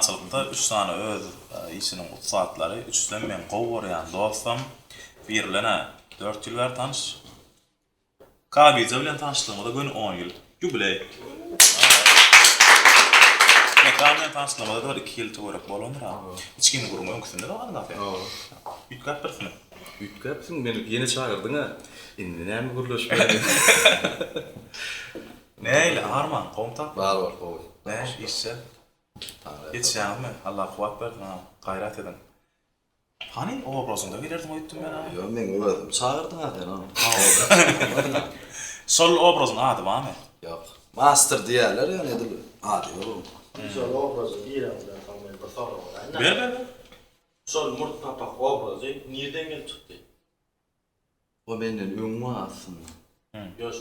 açıldı. 3 tane öz işinin utsatları, 3'den men gowuryan dostum. Birlene 4 yıl ver tanış. Kabize bilen tanıştığımda gün 10 yıl. Jubiley. Mekanla tanıştığımda da 2 yıl tuvarak bolondur ha. Hiç kim gurma önküsünde de var da. Ütkap birsine. Ütkapsın, beni yeni çağırdın ha. Indi näme guruluşmadı. Neyle Arman komutan? Var koy. Ne işse? Yetişýänmi? Allah kuwat berdi ha. Gayrat edin. Hani o obrazında giderdim oyttum ben ha. Yo, men öwredim. Çağırdın ha sen onu. Sol obrazın adı var mı? Yok. Master diýerler ya nedir? Hadi oğlum. Sol obrazı İran'dan kalmayan bir soru var. Ver. Sol Murt Papak obrazı nereden gelip çıktı? O benden öňme aslında. Yoş,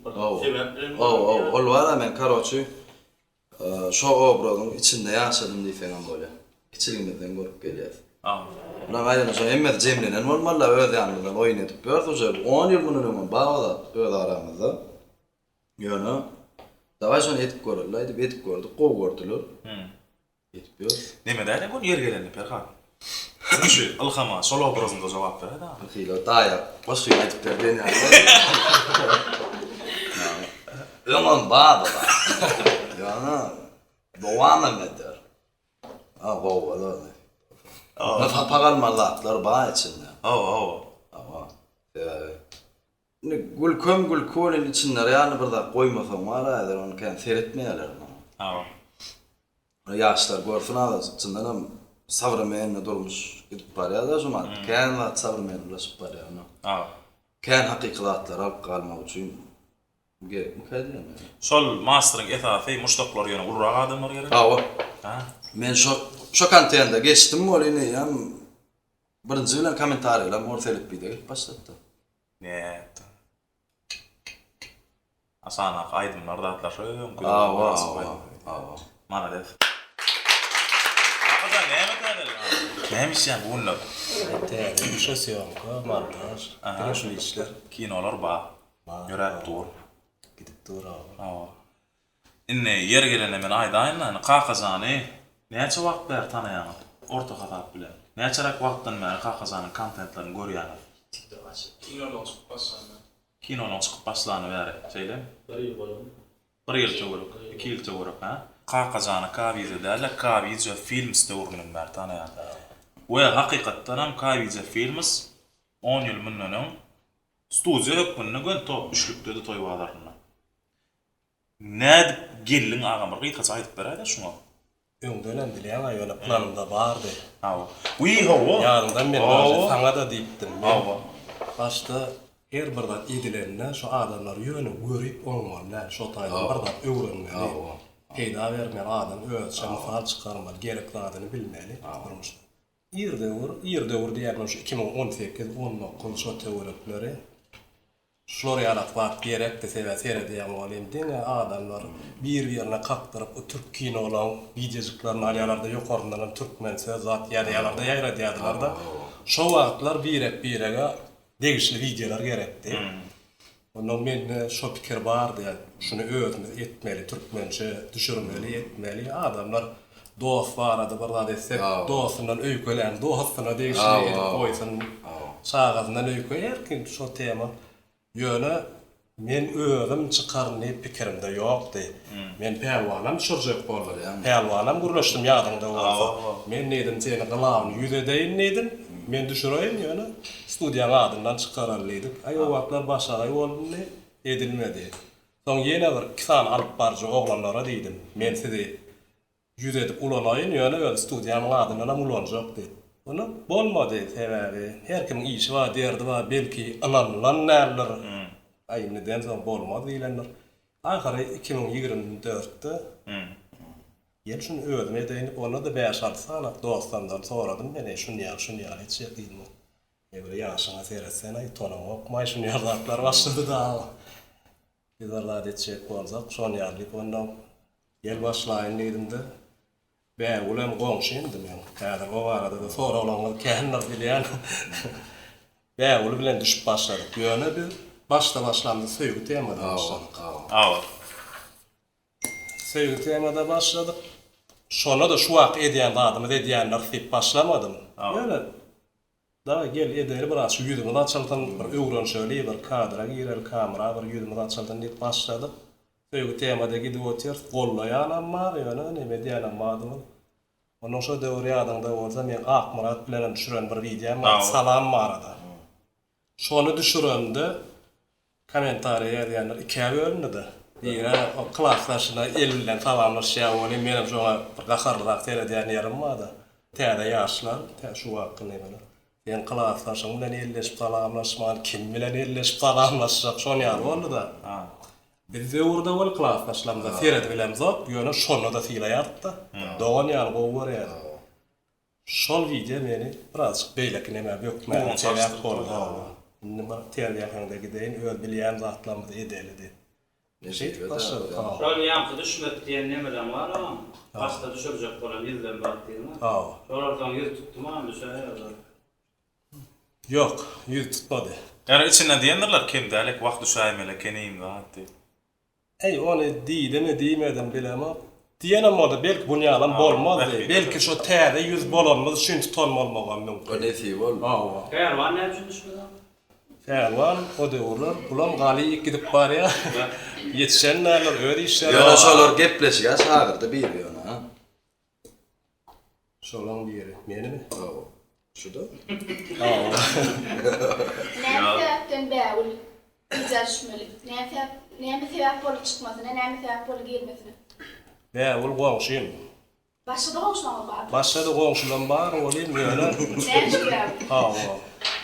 Oh. sebeplerini... Ol var men karoçy. Şo obrazın içinde ýaşadym diýsen bolýar. Kiçiligimden görüp gelýär. Buna gaýdan şo emmet Cemlenen normalla öz ýanyndan oýun edip berdi. Şo 10 ýyl bunun bagada öz aramyzda. Ýöne dawa şonu etip görürler, etip gördük, gow gördüler. Etip ýör. Neme däýlen gon yer gelende Perhan. Şu ilhama sol obrazında jogap berdi ha. Hilo daýak, başga etip berdi. Öňün bagada. Ýöne dowam eder. Gow bolady. Pagalmalar bağ içinde. Ama. Gül kölün içinde yani burada koymasam var eder onu kan seyretmeyeler. Yaşlar görsün adı içinden savramenle durmuş gidip paraya da zaman kan savramenle ulaşıp paraya onu. Kan hakikatlar alıp kalmak için gerek mi kaydı? Sol master'ın esasy muştaklar ýöne ulrak adamlar gerek. Men şu kantiyanda geçtim mi olayını ya birinci bilen komentarıyla morselik bir de başlattı. Ne? Asana aydınlar da atlaşıyor. Mana des. Hakikaten neymiş yani bunlar? Şosiyonka, montaj, bir şu işler. Kinolar ba. Görüp dur. Gidip dur Inne yer gelene men aýdaýyn, kakazany näçe wagt ber tanaýan? Orta hatap bilen. Näçerak wagtdan beri kakazanyň kontentlerini görýän? Kinolar çykyp başlany beri. Şeýle? 1 ýyl çöwürük, 2 ýyl çöwürük ha. Kakazany kabize derler, kabize films döwründen beri tanaýan. We hakykatdan hem kabize films 10 ýyl mundan studiýa hökmüne gön top üçlükde de toýbalarynda. Näde gelin agam bir gitgaç aýdyp berýär şuňa. Öňden dileýän aýyla planymda bardy. Ýaryndan men saňa da diýipdim. Başda her birden edilenine şu adamlar ýöne görüp olmaly, şu taýdan birden öwrenmeli. Peýda bermeýän adam özçe mafal çykarmaly, gerekli adyny bilmeli. Ýerde diýerler şu 2018-19 şu teoretleri. Şolary yaratmak gerek desebe seyrediýän bolýan diňe adamlar bir-birine kakdyryp o türk kinolaryň videojuklaryny alýarlarda ýokaryndan türkmençe zat ýarylarda ýaýradýarlar da. Şo wagtlar birege degişli videolar gerekdi. Ondan men şo pikir bardy, şunu öwrünüz etmeli, türkmençe düşürmeli, etmeli. Adamlar dost barady, birda desek, dostundan öýkelen, dostuna degişli edip goýsun. Şagazyndan öýkelen şo tema. Ýöne men özüm çykarny pikirimde ýokdy. Men pähwanam çyrjak boldy. Pähwanam gurlaşdym ýadymda boldy. Men nedim seni gılawyny ýüzedeýin nedim. Men düşüreýin ýöne studiýa adyndan çykararlydyk. O wagtlar başaray boldy, edilmedi. Soň ýene bir kisan alyp barjy oglanlara diýdim. Men sizi ýüzedip ulanaýyn ýöne öz studiýanyň adyndan ulanjak diýdim. Onu bolmady sebebi. Her kim işi var, derdi var, belki ananlan näler. Aýnydan soň bolmady diýlenler. Ahary 2024-de ýel şunu özüme deýinip ona da 5-6 saat dostlardan soradym. Mene şunu ýa hiç ýetdim. Eger ýaşyňa seretsen aý tonam okmaý şunu ýazatlar başlady da. Bizler etjek bolsak şonu ýalyp ondan ýel başlaýyn diýdim-de. Ben ulan goňşyndy men. Häzir o barada da sonra olan kähnler bilýän. Ben uly bilen düşüp başladyk. Ýöne bir başlandy söýgü temada başladyk. Söýgü temada başladyk. Şona da şu wagt edýän zadymy edýänler sip başlamadım. Ýöne daha gel ederi biraz şu yüzümü açaltan bir öwrenşeli bir kadra girer kamera bir yüzümü açaltan diýip başladyk. Söýgü temada gidip otyr gollaýanam bar ýöne neme diýenem madymy. Ondan sonra döwri adamda bolsa men Akmurat bilen düşüren bir videom var. Salam barada. Şonu düşürende kommentariýa ýazýanlar ikiye bölündi. Biri o klassdaşyna elinden salamlaşýar, ony menem şoňa bir gaharlyk seredýän ýerim barda. Täze ýaşlar, şu wagtda näme? Ben klassdaşym bilen elleşip salamlaşman, kim bilen elleşip salamlaşjak şonu ýar boldy da. Biz zöwürde bol klassdaşlarymyza seredip bilemiz ok, ýöne şonu da filaýardy. Dogan ýar gowur ýar. Şol video meni biraz beýlek näme bökmän çeýek boldy. Nima teýärýärde gideýin, öl bilýän zatlarymyzy edelidi. Şol ýamky düşmek diýen nemeler bar ama başda düşürecek bolan ýyldan bakdymy? Şolardan ýüz tutdum ama şeýle. Yok, ýüz tutmady. Yani içinden diýenler kim dälek wagt düşäýmele keneyim zatdy. Ey onu diýdimi diýmedim bilemem. Diýenem boldy, belki bu ýalan bolmazdy. Belki şo täze ýüz bolanmaz, şuň tutanmalmagan mümkin. O nesi bol? Eğer var ne için düşmedi? Ferwan o döwürler bulam galy gidip barýar. Yetişenler öýde işler. Ýöne şolar gepleşige şagyrdy bir ýöne ha. Şolaň biri menimi? Şuda? Näme sebäpden bäwül güzelşmeli? Näme sebäp bolup çykmasyna, näme sebäp bolup gelmesine? Bäwül goňşym. Başda goňşular bar. Başda goňşular bar, olim ýöne. Näçe bäwül?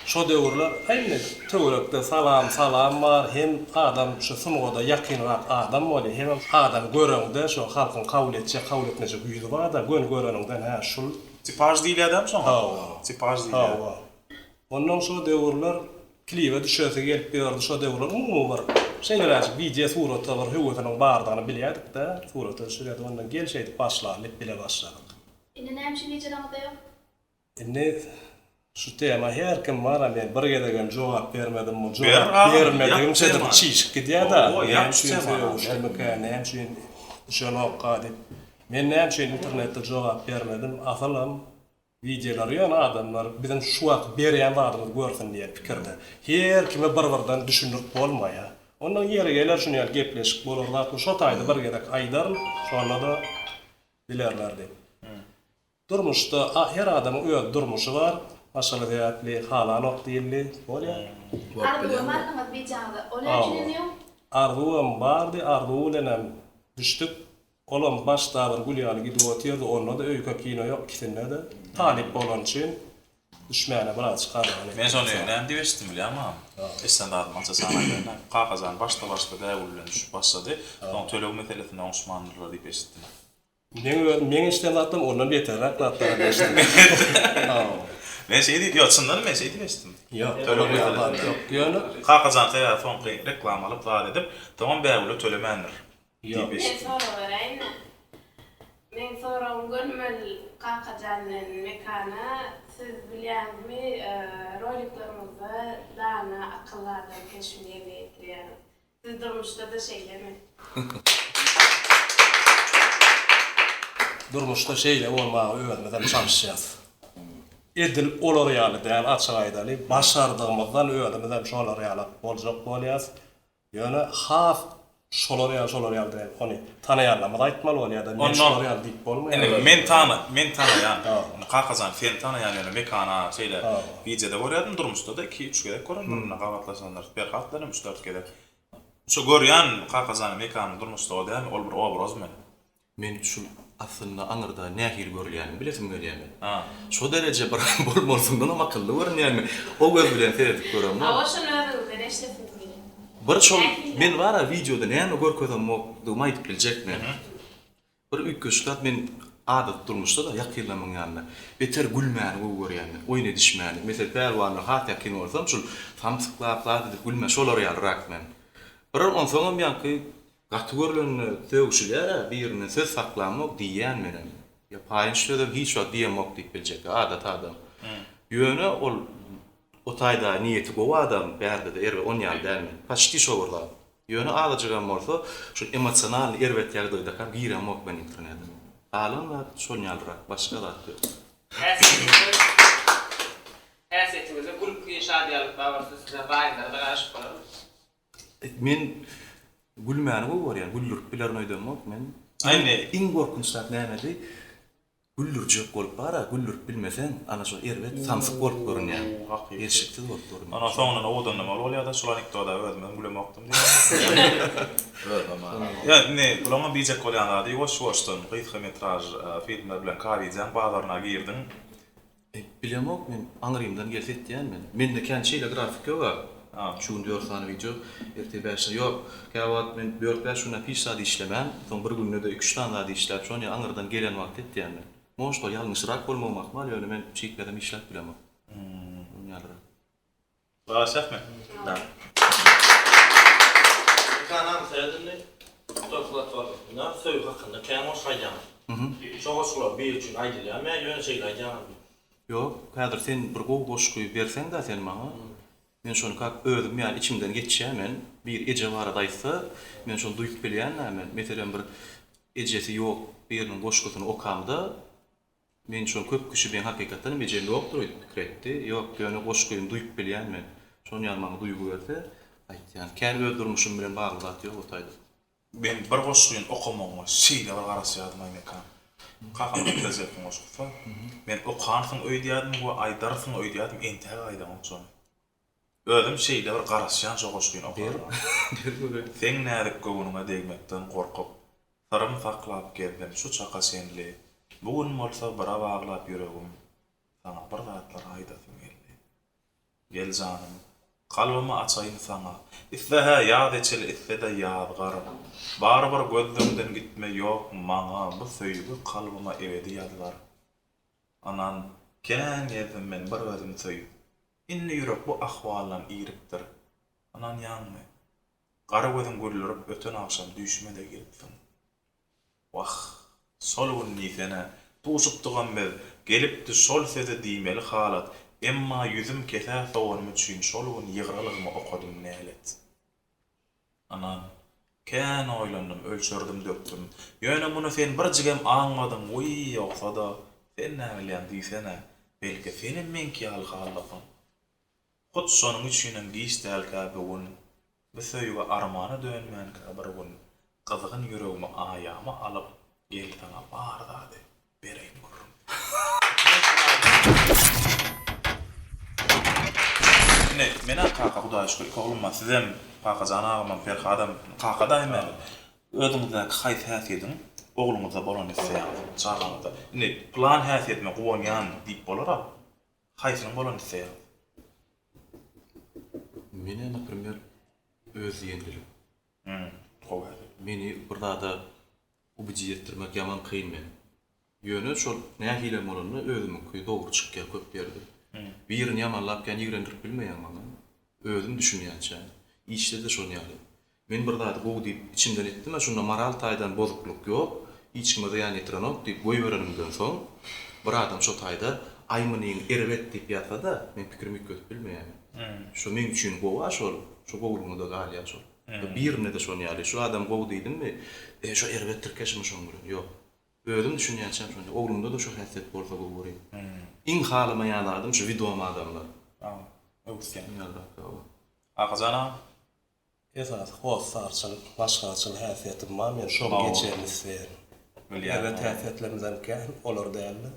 Şo döwürler aýny töwerekde salam bar, hem adam şu sumgoda ýakynrak adam boli, hem adam görende şo halkyň kabul etneje güýdi bar da, göreningden ha şul Tipaj diýilýär şoň. Tipaj diýilýär. Ondan şo döwürler kliwe düşese gelip berdi, şo döwürler umumyň şeýleler video suratda bar, höwetiniň bardygyny bilýärdik da, suratda şeýle ondan gelşeýdi başlaryp bile başladyk. Indi näme şu videoda ýok? Indi şu tema her kim var ama bir gedegen jogap bermedim mi? Jogap bermedim çedir çiş gidýär da. Näme şu mekan, şonu qadip. Men näme şu internetde jogap bermedim. Asalam videolar ýöne adamlar bizden şu wagt berýän adamy görsin diýip pikirde. Her kime bir-birden düşünüp bolmaýa. Ondan ýere geler şunu ýa gepleşip bolarlar. Şo taýda bir gedek aýdar, şonu da bilerler diýip. Durmuşda her adamın öýe durmuşy bar. Maşallah diýäpli, halan ok diýildi. Bolýar. Arzuwam bardyňyz beýjanda. O näçe ýok? Arzuwam bardy, arzuw bilen düşdük. Olam başda bir gülýaly gidip otyrdy, onda da öýke kino ýok, ikisinde de talip bolan üçin düşmäne biraz çykardy. Men şonu näme diýesdim bilýärmi? Estandart masa sanaýdan qaqazan başda däwürlen düşüp başlady. Soň tölew meselesine oňşmandylar diýip eşitdim. Men istendatym ondan beterrak latlara geçdim. Men ýa çyndan men diýesdim. Ýok, tölew ýok. Ýöne Qaqazan telefon reklam alyp var edip, tamam bäwüle tölemändir. ýok. Men soraýyn. Men soram gönmel Qaqajanlyň mekana siz bilýärmi, roliklarymyzda dana akyllardan keşfine ýetirýär. Siz durmuşda da şeýlemi? Durmuşda şeýle bolmagy öwrenmeden çalışýas. Edil olar ýaly däl açyk aýdaly, başardygymyzdan öwrenmeden şolar ýaly boljak bolýas. Ýöne has şolar ýaly däl, ony tanaýanlamy aýtmaly bolýar da, men şolar ýaly diýip bolmaýar. Men tanaýan. Qaqazan fen tanaýan ýöne mekana şeýle videoda görýärdim, durmuşda da 2-3 gedek görünür, gagatlasanlar, bir hatlarym 3-4 gedek. Şu görýän Qaqazan mekany durmuşda o däl, ol bir obraz men. Men şu aslında aňyrda nähir görýän bilesim gelýärmi? Şu derece bir bolmasyndan ama akylly görünýärmi? O göz bilen seredip görýärmi? Awa şonu öwrüňizden eşlepsiz bilen. Bir şol men wara videoda näme görkezem mokdum aýdyp biljekmi? Bir üýtgeşlik men adat durmuşda da ýakynlamyň ýanyna beter gülmän görýärmi? Oýna düşmän. Mesel Perwanyň hat ýakyn bolsam şol samsyklap edip gülmä şolar ýalyrak men. Bir on soňam ýaky Gatgörlen töwüşler birine söz saklamak diýen menen. Ya paýynçlydym hiç wagt diýemok diýip biljek adat adam. Ýöne ol o taýda niýeti gowy adam bärde de erwe on ýaly dälmi. Paçti şowurlar. Ýöne alajygan bolsa şu emosional erwet ýagdaýda kan giýremok men internetde. Alın ve şol ýalyrak başga da ýok. Häsiýetinize grup şadiýalyk babarsy size baýdara gaşyp bolar. Men gülmäni görýän, güllürip bilerini öýdemok men. Ayne Iň gorkunçlap nämedi? Güllürjek bolup bara, güllürip bilmesen ana şol erbet samsyk bolup görünýär. Erşiksiz bolup görünýär. ana soňuna odan nima bolýar da şolanik da özüm gülemokdum diýip. Ya ne, bulama bijek bolýanlar diýip goş-goşdan gysga metraj filmler bilen karizan bazaryna girdim. Bilemok men Aňrymdan gelsetdiýän men. Mende känçeýle grafik ýok. Şunu diyorsan video ertebäşi yok. Käwat men 4-5 şuna pişsady işlemän, soň bir günde de 2-3 tane da işläp, şonu Aňrdan gelen wagt etdiýän men. Moşda ýalňyşrak bolmamak mal, ýöne men çekmeden işläp bilemok. Ýalyrak. Başakmy? Da. Kanam seyredildi. Toplat var. Ne söy hakkında kendi şaýan. Şoğuşlar bir için aýdylýar. Men ýöne şeýle aýdýan. Yok, häzir sen bir goşguy berseň da sen maňa. Men şonu kak özüm ýani içimden geçýär bir ece barada aýtsa, men şonu duýup bilýän men. Meselen bir ejesi ýok, biriniň goşgusyny okamda, men şonu köp kişi ben hakykatdan ejemde ýokdur diýip pikir etdi. Ýok, ýöne goşguny duýup bilýän men. Şonu ýalmagy duýup berdi. Aýtýan, kendi öldürmüşüm bilen bagly zat ýok otaydy. Ben bir goşgyn okamagyma şeýle bir garaşýardym aýmekan. Kakam lezzetli goşgusy. Men okansyň öýdýärdim, bu aýdarsyň öýdýärdim, entäge aýdam onçon. Özüm şeýle bir garaşýan şo goşgyn okadym. Sen nädik gowunyňa degmekden gorkup, sarym saklap geldim şu çaka senli. Bugun bolsa bara baglap ýüregim. Sana bir zatlar aýdasym geldi. Gel janym, kalbymy açaýyn sana. Isleha ýad etçil isfede ýadgar. Bar-bar gözlemden gitme ýok maňa bu söýgü kalbyma ebedi ýadlar. Anan kän ýezim men bir özüm söýüp. Inni ýürek bu ahwalan ýyripdir. Anan ýanmy. Gara gözüm görülüp öten akşam düşmede gelipdim. Wah, sol gün nifene tuşup duran bez gelipdi şol seze diýmeli halat. Emma yüzüm kese soğanım üçün şol gün ýygralygmy okadym nälet. Anan, kän oýlandım, ölçerdim, döktüm. Ýöne muny sen bir jigem aňmadym, oý ýoksa da sen näbilýän diýsene, belki senin menki algalypyn. Hot şonuň üçinem diýişdälkä bugün bu söýüge armana dönmän bir gün gyzgyn ýüregimi aýama alyp gel sana bardady bereýin görüm. Ne, mena kaka Hudaý şükür oglumma sizem kaka janagymam Ferhadam kaka daýman. Özüňizde haýs häsiýetin ogluňyza bolan isleýän çağanyňda. Ne, plan häsiýetme goýan diýip bolara. Haýsyň bolan isleýän. Mene например öz ýendilim. Goýar. Meni bir da ubiji etdirmek ýaman kyn men. Ýöne şol nähile bolany özümki dogry çykýar köp berdi. Birini ýamanlap kän ýigrendirip bilmeýän maňa. Özüm düşünýänçä. İşde de şonu ýaly. Men bir da gowy diýip içimden etdim, şunda moral taýdan bozukluk ýok. Hiç kime de ýany etrenok diýip goýberenimden soň bir adam şo taýda aýmynyň erbet diýip ýatsa da men pikirimi kötüp bilmeýän. Şo men üçin gowa şol, şo gowlugyny da galýar şol. Birine de şonu ýaly. Şu adam gowy diýdimmi? Şo erbet tirkeşmi şoňry? Ýok. Özüm düşünýänçä şonu. Oglumda da şo häsiýet bolsa gowy. İň halyma ýalardım şu videoma adamlar. Öwsken. Ýalda. Akazana Esas hossarçyl, başgaçyl häsiýetim bar, men şo geçerlisler. Evet, häsiýetlerimizden kän olar däldi.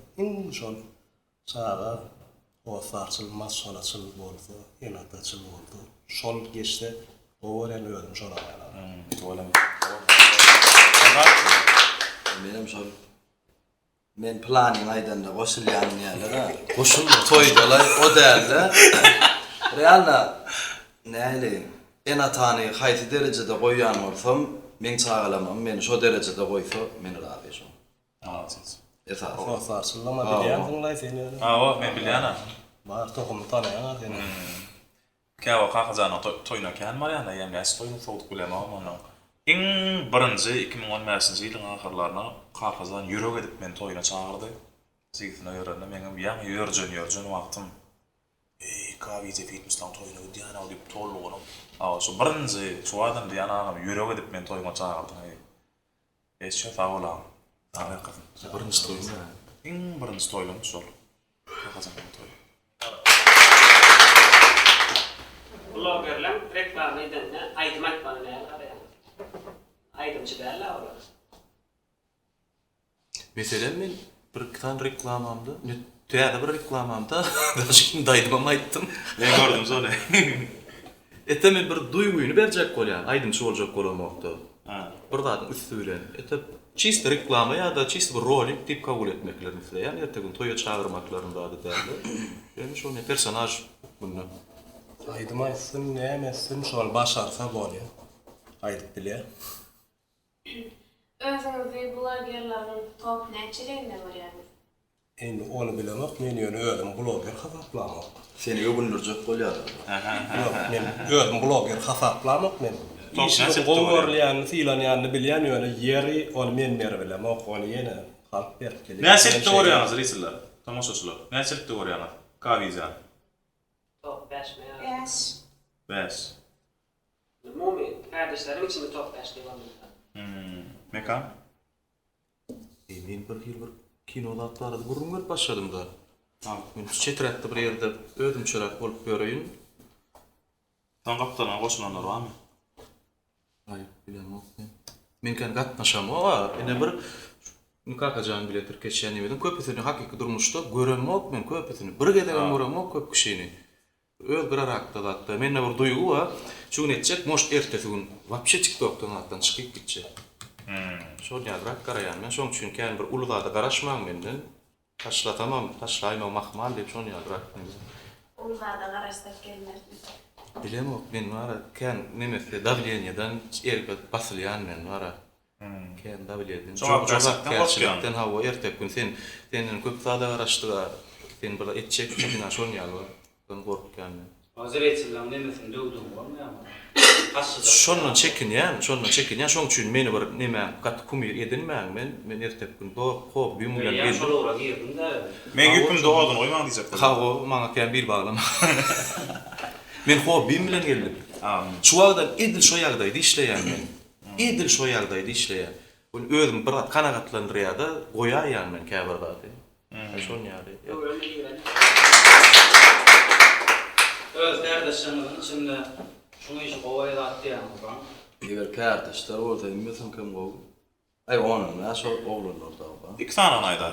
Şol çağa hossarçyl, masşalaçyl bolsa, enataçyl boldy. Şol geçse owaran özüm şola ýalar. Olam. Men planyň aýdanda goşulýan ýalara. Goşulma. Toýdalay o dälde. Realna näli enatany haýsy derejede goýan bolsam, men çağalamam. Men şo derejede goýsa, men razy şo. Siz. Esas. Hossarçyllama bilýän sen ýaly. O, men bilýän. Bar tohumy tanaýan sen. Käwa kakazana toýna kän marýanda ýemläs toýny sowut gulema onu. Iň birinji 2015-nji ýylyň ahyrlaryna kakazan ýürek edip men toýna çağırdy. Sigitine ýörende meňe ýaňy ýörjen wagtym. Kavize fitnessdan toýna diýana diýip tollugyny. Şo birinji şu adam diýana ýürek edip men toýna çağırdy. Eşe sağolam. Tabii kızım. Birinci toyum ya. En birinci toylum sol. Kazangan toy. Bloggerlar reklam edende aydım atmanı yani. Aydım çıkarlar olar. Mesela men bir tane reklamamda, teyada bir reklamamda şimdi daydımama aytdım. Ben gördüm zole. Etemen bir duyguyunu berjek bolýan, aýdymçy boljak bolamokdy. Ha. Bir zadyň üstü bilen. Etep çist reklama ýa-da çist bir rolik dip kabul etmeklerini isleýän, ertegün toýa çagyrmaklaryny da derdi. Yani şonu personaj bunu. Aýdym aýtsyn, nämesin şol başarsa bolýar. Aýdyp bilýär. Özüňizde blogerlaryň top näçeligine görýärsiz? Endi onu bilemek, men ýöne özüm blogger hasaplamak. Seni öbünürcek bolýar. Yok, men özüm blogger hasaplamak men. Top İşini näçe goňorlaýan, filanýany bilýän ýöne ýeri onu men berbilemek, onu ýene halk berip gelýär. Näçelikde görýäňiz reýsler? Tamaşaçylar. Näçelikde görýäňiz? Kawiza. Top 5 mi? 5. Umumy kardeşlerim içinde top 5 diýip Mekan? Men bir ýyl bir kinolatlarda gurrun başladym da. Men çetretde bir ýerde ödüm çörek bolup görýün. Taň gapdana goşulanlar barmy? Ay, bilemok men. Men kan gatnaşam, ama ene bir mukakajan biletir keçen ýerden köpüsini hakiki durmuşda göremok men köpüsini. Bir gelegen göremok köp kişini. Öz bir arakda da. Menne bir duygu var. Şu netçek moş ertesi gün vapşe TikTok'tan attan çıkıp gitçe. Şol ýagrak garayan. Men şoň üçin kän bir ululada garaşmam menden. Taşlatamam, taşlaýmam mahmal diýip şoň ýagrak. Uluzada garaşsak gelmezdi. Bilemok men wara kän nemesi davlenýadan erga basylýan men wara. Kän davlenýadan. Çok gerçekten hawa ertek gün senin köp zada garaşdyga sen bir etçek üçin şoň ýagrak. Ben gorkýan. Hazır etsinler nemesin dövdüm bolmy ama. Şondan çekinýän, şoň üçin meni bir neme gat kumir edinmäň men ertek gün bu hobim bilen Ben şol olarak girdim de. Men güpüm doğadın oyman diyecek. Hawa maňa kän bir baglama. Men hobim bilen geldim. Şu wagtdan edil şo ýagdaýda işleýän men. Edil şo ýagdaýda işleýän. Bu özüm bir kanagatlandyrýar da goýaýan men käbir zady. Şoň ýaly. Öz kardeşlerimin içinde şunu işi kovaya attı yani buradan. Eger kardeşler orada bilmesin kim gowy. Ay onun näşe oglanlar da ba. İki tane aýdar.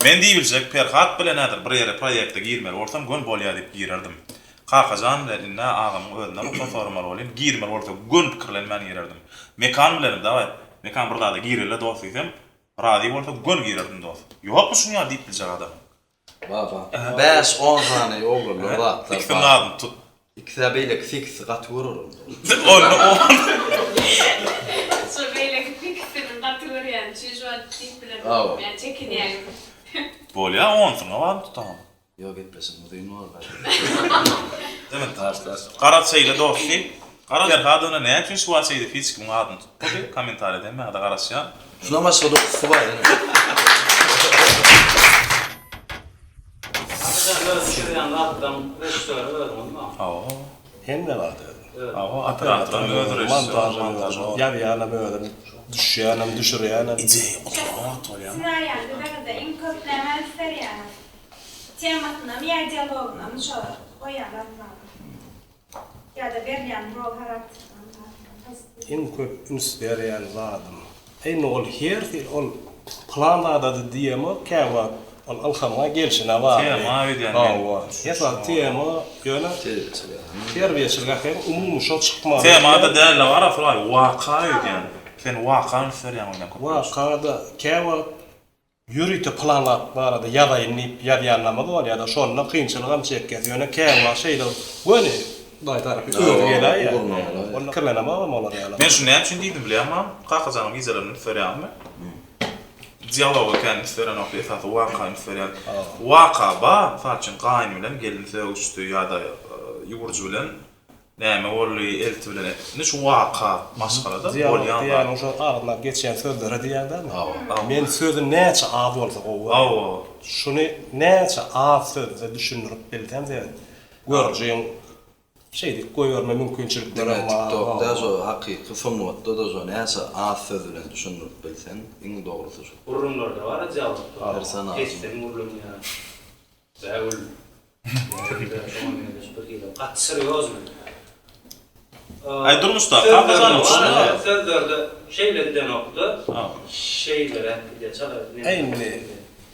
Men diýiljek Perhat bilen nädir bir ýere proýekte girmeli bolsam gün bolýar diýip girerdim. Kakajan bilen agam özüne fotoğraflar bolýan, girmeli bolsa gün pikirlenmän girerdim. Mekan bilen da mekan bir da girele dost isem, radi bolsa gün girerdim dost. Ýok şunu ýa diýip biljek adam. Baba. 5-10 tane oglanlar var. İki tane tut. İkisi beyle six gat vururum. Şu beyle fikrin katılıryan, çocuk tipiler, Awa. yani çekinýän. Bolýa 10 tane var tutam. Yok etmesin bu değil mi var? Demek Karat seyle dosti. Karat Perhat'ına ne için şu şeyde fizik mi adın? Okey, komentar edin. Hadi karasyan. Şuna başka dokusu var yani. Şuradan rahattan rejissörü verdim ama. Hem ne vardı? Atıran öldürüş. Ýa-da öldürüş. Düşýänem, düşürýänem. Ssenariyanda da en köp näme serýany. Temasyna, ýa dialoguna, şo oýanlatma. Ýa-da berýän rol karakterine. En köp üns berýän zadym. En ol her ol planda da diýemi, käwa ol alhamga gelşine bar. Tema edýän. Ýa-da tema ýöne terbiýeçilik hem umumy şol çykmaz. Temada däl var aflay waka edýän. Sen wakan ferýän oýnan köp. Wakada käwa ýürüýte planlap barada ýa-da ýa-da bol ýa-da şonda kynçylygam çekýär. Ýöne käwa şeýle göni daý tarapy öýgelýär ýa. Onu kirleneme olar ýa. Men şunu näçe diýdim bilýärmi? Kakajanam gizelerni ferýärmi? Diyaloga kän ferýän okly esasy waka ferýän. Waka ba, saçyn gaýny bilen gelin söwüşdi ýa-da ýugurjy bilen näme bolýy elti bilen. Niş waka maşgalada bolýan. Ýa-ni şo arada geçen sözleri diýerdim. Men sözü näçe az bolsa gowy. Şunu näçe az sözle düşünürip bilsem de görjüň şeydik koyarma mümkünçilikler Demek ama. TikTok'da so haqiqi formatda da so näse az söz bilen düşünüp bilsen, iň dogrusu şu. Urumlarda var ya cevap. Persona. Kestim urlum ya. Zaul. Qat serioz mi? Ay durmuşda kakazanım şunu. Sözlerde şeylerden okudu. Şeylere bir de çalar. Eýni.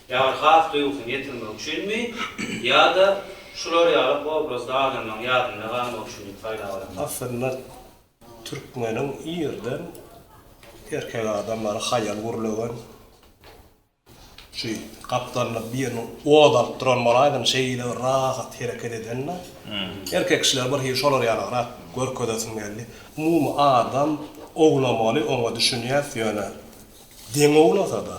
Ya haf duygusun getirmek için mi? Ya da şuları alıp obrazda adamın yadına kalmak için fayda var. Aslında Türkmenin ýerden erkek adamlar hayal gurulagan şu kaptanla birini odalıp duran malaydın şeyle rahat hareket edenler. Erkek kişiler bir hiç şolar yani rahat görködesin geldi. Mum adam oğlamalı ona düşünýär ýöne. Den oğlasa da.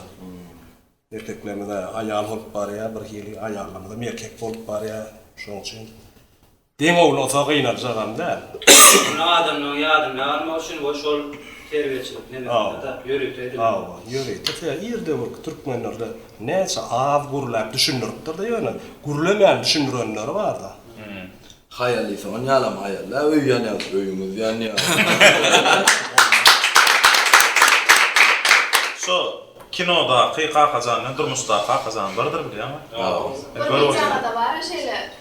Erkeklerimiz de ayal olup bar ya, bir hili ayallamada erkek olup bar ya, şoň üçin. Den oğlasa gynap jaganda. Adamın yadına almak için o şol terbiyeçilik ne da yürütü edildi. Yürütü. Ýerde bir Türkmenlerde näçe av gurulap düşünüripdir da ýöne. Gurulaman düşünýänler bar da. Hayalli son yalam hayalla öýýän öýüňiz ýani. So kinoda kakazanın durmuşda kakazan bardır bilýärmi? Bir da var şeyle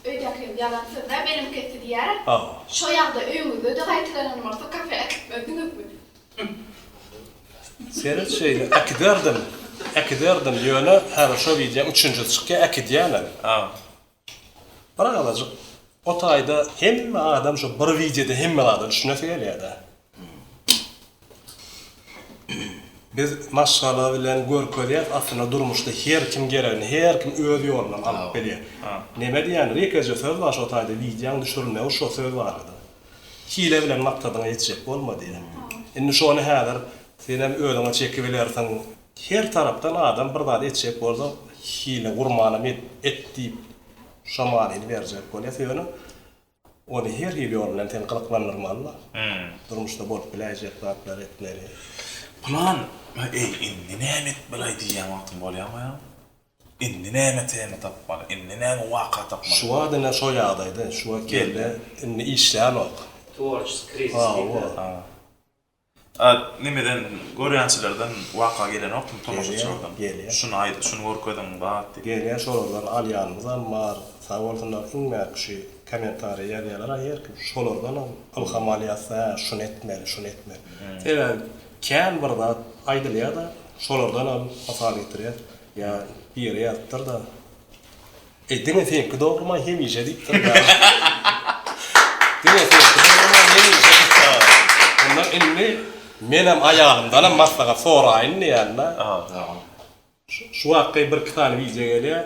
öýdäki yalan sözler benim ketdi diýär. Şo ýagda öýüňizde de gaýtylanan bolsa kafeýe gitmediniňizmi? Seret şeyle akiderdim ýöne her şo video 3-nji çykka akidýanar. Bırak alacak. O tayda hemme adam şu bir videoda hemme adam düşünese gelýär. Biz maşgala bilen görkezýär, aslında durmuşda her kim gerekni, her kim öz ýolundan alyp bilýär. Neme diýän, rekaje söz var şu tayda videoň düşürülme, şu söz bardy. Hile bilen maksadyna ýetjek bolmady. Indi şonu häzir senem özüňe çekip bilersiň, her tarapdan adam bir zat etjek bolsa, hile gurmany etdi. Şamalyny berjek bolýar ýöne. Onu her hili ýolundan tenqilyklanyrmaly. Durmuşda bolup biläjek zatlar etleri. Plan, indi nämet bilay diýen wagtym bolýarmy ýa? Indi näme tema tapmaly, indi näme waka tapmaly. Şu adına şo ýagdaýda, şu kelle, indi işlän ok. Tворческий кризис. Nimeden görýänçilerden waka gelen oktum tomoşaçylardan. Şunu aýdy, şunu görkezdim bat. Gelýär şolardan alýanymyz amma sag bolsunlar iňmäk kişi kommentariýa ýazýarlar, her kim şolardan alhamalyasa, şunu etmeli, şunu etmeli. Sebäbi kän bir zat aýdylýar da şolardan hasar getirýär. Ya bir ýere ýatdyr da. Diňe senki dogryma hemişe diýipdir. Diňe senki dogryma hemişe diýipdir. Ondan indi menem ayağımdan maslaga soraýyn diýärler. Şu wagtda bir kitany video gelýär.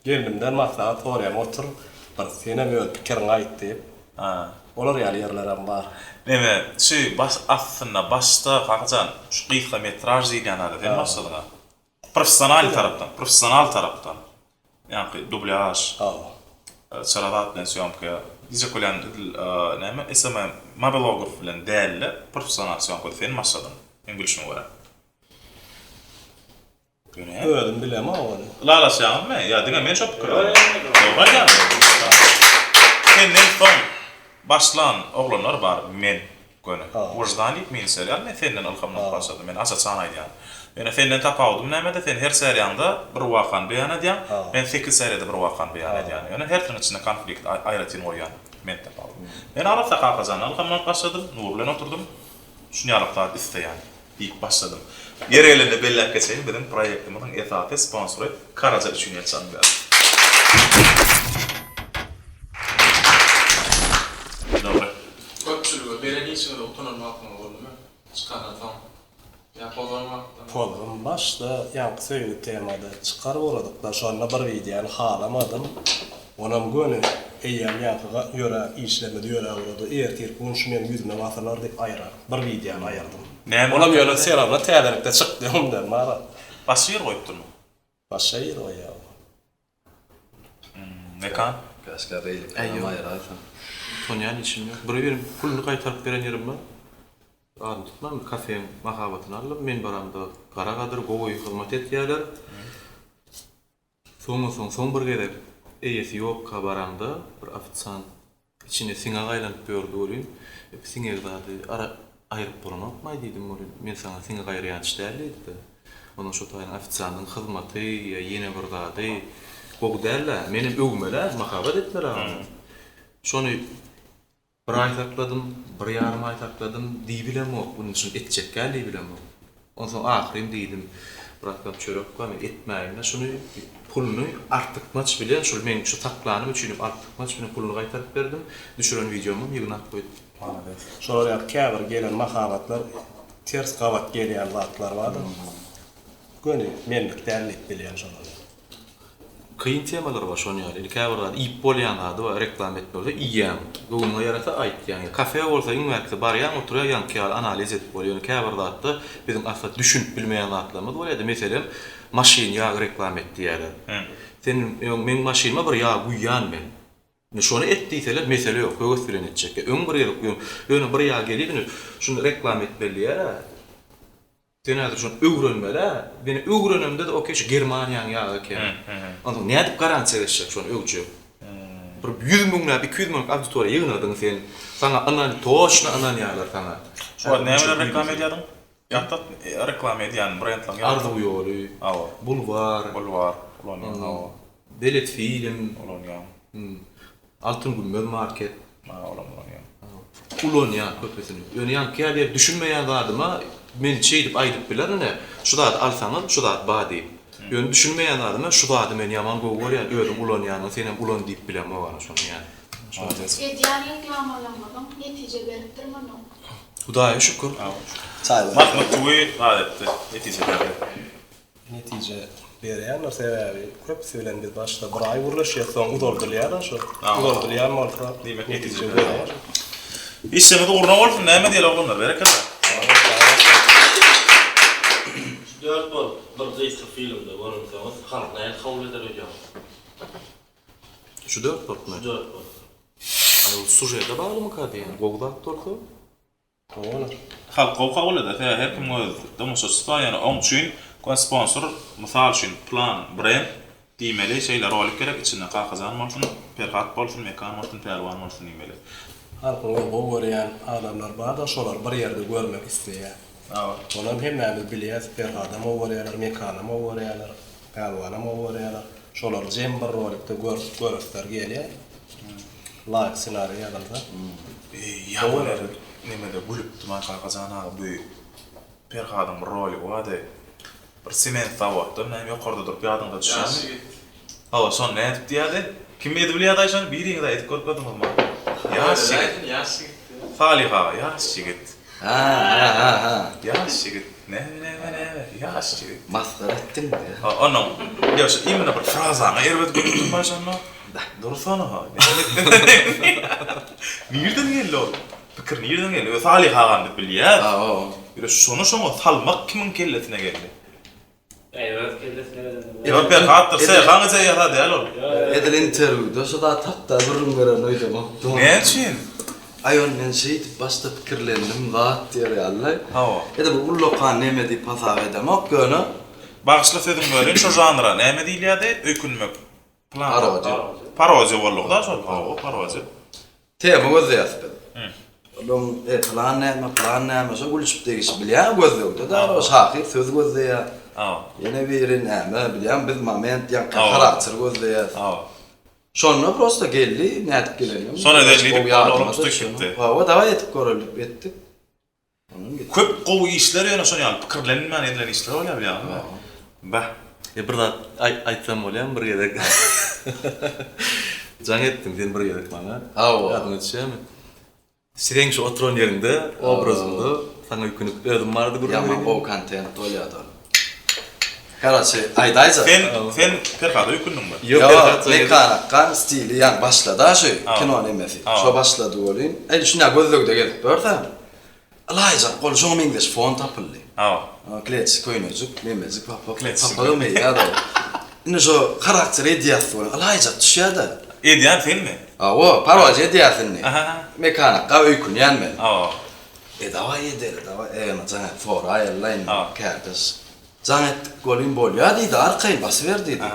Geldimden maslaga soraýan otur. Bir senem öz pikirini aýt diýip. Olar ýaly ýerlerem bar. Neme, şu aslında başta kakazan şu qysa metraj diýen adam maksada. Professional tarapdan. Yani dublaj. Saradat bilen syomka. Diýe kolan näme? Esame mobilograf bilen dälle professional syomka fen maksada. İngilizce wara. Öldüm bilem onu. La şahme ya diňe men şop kuralar. Doğru ya. Senden son başlan oglanlar bar men göne. Wajdanlyk men serial men senden alhamdan başladım. Men asat sanaýdy. Yani senden tapawdym näme-de sen her seriýanda bir wakan beýan edýän. Men 8 seriýada bir wakan beýan edýän. Yani her türlü içinde konflikt aýratyn bolýan. Men tapawdym. Men arada kakazan alhamdan başladım. Nur bilen oturdum. Şunu ýalykda isleýän. Diýip başladım. Yerelinde belläp geçeýin bilen proýektimizin esasy sponsory Karaca üçin ýetşandy. Dobra. Köpçülüge beren işine otunanmakmy boldy? Çıkaran tam. Ya Program başda ýa söýgü temada çykarıp oladyk da şonda bir videony halamadym. Onam göni eýýän ýakyga ýöre işleme ýöre boldy. Ertir bunu şu meni ýüzüme basalar diýip aýrar. Bir videony aýardym. Onam ýöne serapna täzelikde çykdy onda mara. Başyr goýupdyrmy? Başyr o ýa. Nekan? Gaska beýlik. Aýraýsan. Tonyan için yok. Buraya benim pulunu kaytarıp veren yerim var. Adım tutmam, kafenin mahabatını alıp, men baramda kara kadır, gogoyu hizmet etýärler. Son bir gerek, eyesi yok kabaramda, bir afitsan içine siňe gaýlanyp bördi bolýan. Siňe zady ara aýryp bolan okmaý diýdim bolýan. Men sana siňe gaýraýan işdäli. Onun şu taýan ofisiantyň hyzmaty ýa ýene bir zady gogdällä menim öwgümele mahabat etdiler. Şonu bir ay takladım, bir yarım ay takladım, diýbilem ok, bunun üçin etjek gäl diýbilem ok. Ondan soň ahyrym diýdim, bırakıp çörek var mı etmeyin. Şunu pulunu arttıkmaç bilen, şol men şu taklanymy üçin arttıkmaç bilen pulunu gaýtaryp berdim. Düşüren videomu ýygnap goýdum. Şolar ýa käbir gelen mahabatlar ters gabat gelýän zatlar bardy. Göni menlik dälilik bilýän şolar. Kıyın temalar var şonu ýaly. Käbirler iýip bolýan zady we reklam etmeli iýýän. Goňuna ýarata aýt ýani. Kafe bolsa iňmerkde barýan oturýan ýanky analiz etip bolýan. Käbir zatda bizim asla düşünüp bilmeýän zatlarymız bolýardy. Meselem maşin ýa reklam etdi ýaly. Senin men maşinma bir ýa guýýan men. Ne şonu etdiýseler mesele ýok. Göz bilen etjek. Öň bir ýerlik ýöne bir ýa gelýär. Şunu reklam etmeli ýa. Sen hadi şunu öwrenmeli. Beni öwrenemde de okey şu Germaniýanyň ýagy eken. Onda ne edip garansiýa edişek şunu öwçü. Bir 100 miňlap 200 miňlap auditoriýa ýygynadyň sen. Sana anan toşna anan ýalar sana. Şu näme reklam edýärdiň? Ýatda reklam edýän brendler Arzu ýoly. Awa. Bulvar. Awa. Belet film. Olonýan. Altın Gümel market. Olonýan. Ulonýan köpesini. Ýöne ýa düşünmeýän zadyma men çeýdip aýdyp bilerine. Şu zat alsaňyz, şu zat bady. Ýöne düşünmeýän zadyma şu zady men ýaman gowurýan, özüm ulonýan, sen hem ulon diýip bilen var şonu ýani. Edýän reklamalamadym, netije berip durmanok. Hudaýa şükür. Mahmutwy adetde netije berdi. Netije berýän sebäbi köp söylen biz başda bir ay urlaşýarsoň uzaldylýar şu. Uzaldylýar malka diýmek netije berýär. İşseme doğruna bolsun, näme diýeler olanlar bereket. 4 bol bir gysga filmde görünýär. Halk näme kabul eder öýdýär? Şu 4 botmy. 4 bol. Ay sujeta baglymy kadýan? Gogda torku. Olar. Halk kabul eder. Her kim öz demonstrasiýa ýani oň üçin sponsor, mysal üçin plan, brand diýmeli şeýler olyp gerek içinde kakazan bolsun, perhat bolsun, mekan bolsun, perwan bolsun diýmeli. Halkyň gowurýan adamlar bar da şolar bir ýerde görmek isleýär. Onam hemmämiz bilýär, perhada gowurýarlar, mekana gowurýarlar, perwana gowurýarlar. Şolar jem bir rolikde görüpler gelýär. Layk senariýa ýazylsa. Ýa-da nemede gülüpdi man kakazan bu perhadyň bir roli wady. Bir sement tawatda, näme ýokarda durup ýadyňda düşýär. Hawa son näme diýdi? Kim edip bilýär daýşan biriňi de etip görmedim ama. Ýaş şigit. Saliha, ýaş şigit. Ha. Ýaş şigit. Näme, ýaş şigit. Maskara etdin de. Ono. Ýa şu imna bir frazaňa erbet görüp başlanma. Dursana ha. Nerden geldi o? Pikir nereden geldi? Saliha gandy bilýär. Bir şonu salmak kimin kelletine geldi? Evet, kellesine geldi. Ya ben hatta sen hangi ýa-da däl ol. Edil interwýda şu da tapda durun gören öýdem. Ne için? Ayon men şeýdip başda pikirlendim, zat diýer ýaly. Hawa. Ede bu ullokan näme diýip pasag edem ok göni. Bagışla sözüm gören şu janra näme diýilýärdi? Öýkünmek. Plan. Parodiýa bolugda şol. Hawa, parodiýa. Tema gözleýär. Oğlum plan näme şu gülüşip degis bilýär gözleýär. Da o şahy söz gözleýär. Yine birin näme bilýän biz moment ýa karakter gözleýär. Şonu prosta geldi, nädip gelelim. Sonra edildi, olup tutuşupdy. Hawa dawa etip görülüp etdik. Köp gowy işler ýa-da şonu ýaly pikirlenmän edilen işler bolýar ýa. Bah. Bir zat aýtsam bolýan bir ýerde. Jaň etdim sen bir ýerde bana. Ýadyňa düşýärmi? Sireň şu oturan ýerinde obrazymda sana ýükünüp özüm bardy gurulýar. Ýa-ma o kontent bolýardy. Karaçy aýdaýsa. Sen perhada ýükündiňmi? Ýok, mekanikkan stili ýa başlada şu kino nemesi. Şo başlady bolýan. Eýle şuna gözlegde gelip börsem. Alayja gol şoň meňdeş fon tapyldy. Klets koýnajyk, memejik papagamy ýa-da. Ine şo karakter edýäsi bolan. Alayja düşýärdi. Edýän senmi? Parodiýa edýäsini. Mekanikka öýkünýän men. Dawa eder, dawa jaňa fora aýlaýyn kärdes. Jaňa golin bolýar diýdi, arkaýy basyber diýdi.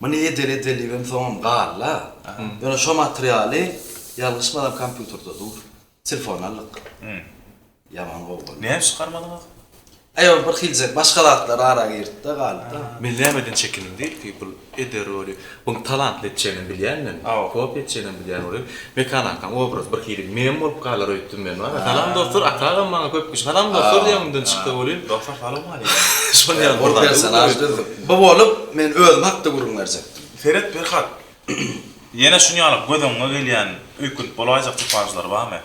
Meni edeli ben soňam galla. Ýöne şo materialy Yalnız adam kompüterda dur. Telefon alık. Yaman gowul. Ne çıkarmadınız? Ayo bir hilzet başgalatlar ara girdi de galyp da. Millemeden çekinim değil, people eder öyle. Bunu talantlı etçenin bilýänler, kop etçenin bilýän öyle. Mekanikam obraz bir hili men bolup galar öýtdüm ben. Salam dostlar, atalam bana köp güç. Salam dostlar ýanymdan çykdy bolýar. Dostlar salam alaykum. Şonu ýa Burada personaj dedim. Bu bolup men özüm hakda gurun verjekdim. Ferhat Berkat. Yine şunu alıp gözüme gelýän öýkün bolaýjak tipažlar barmy?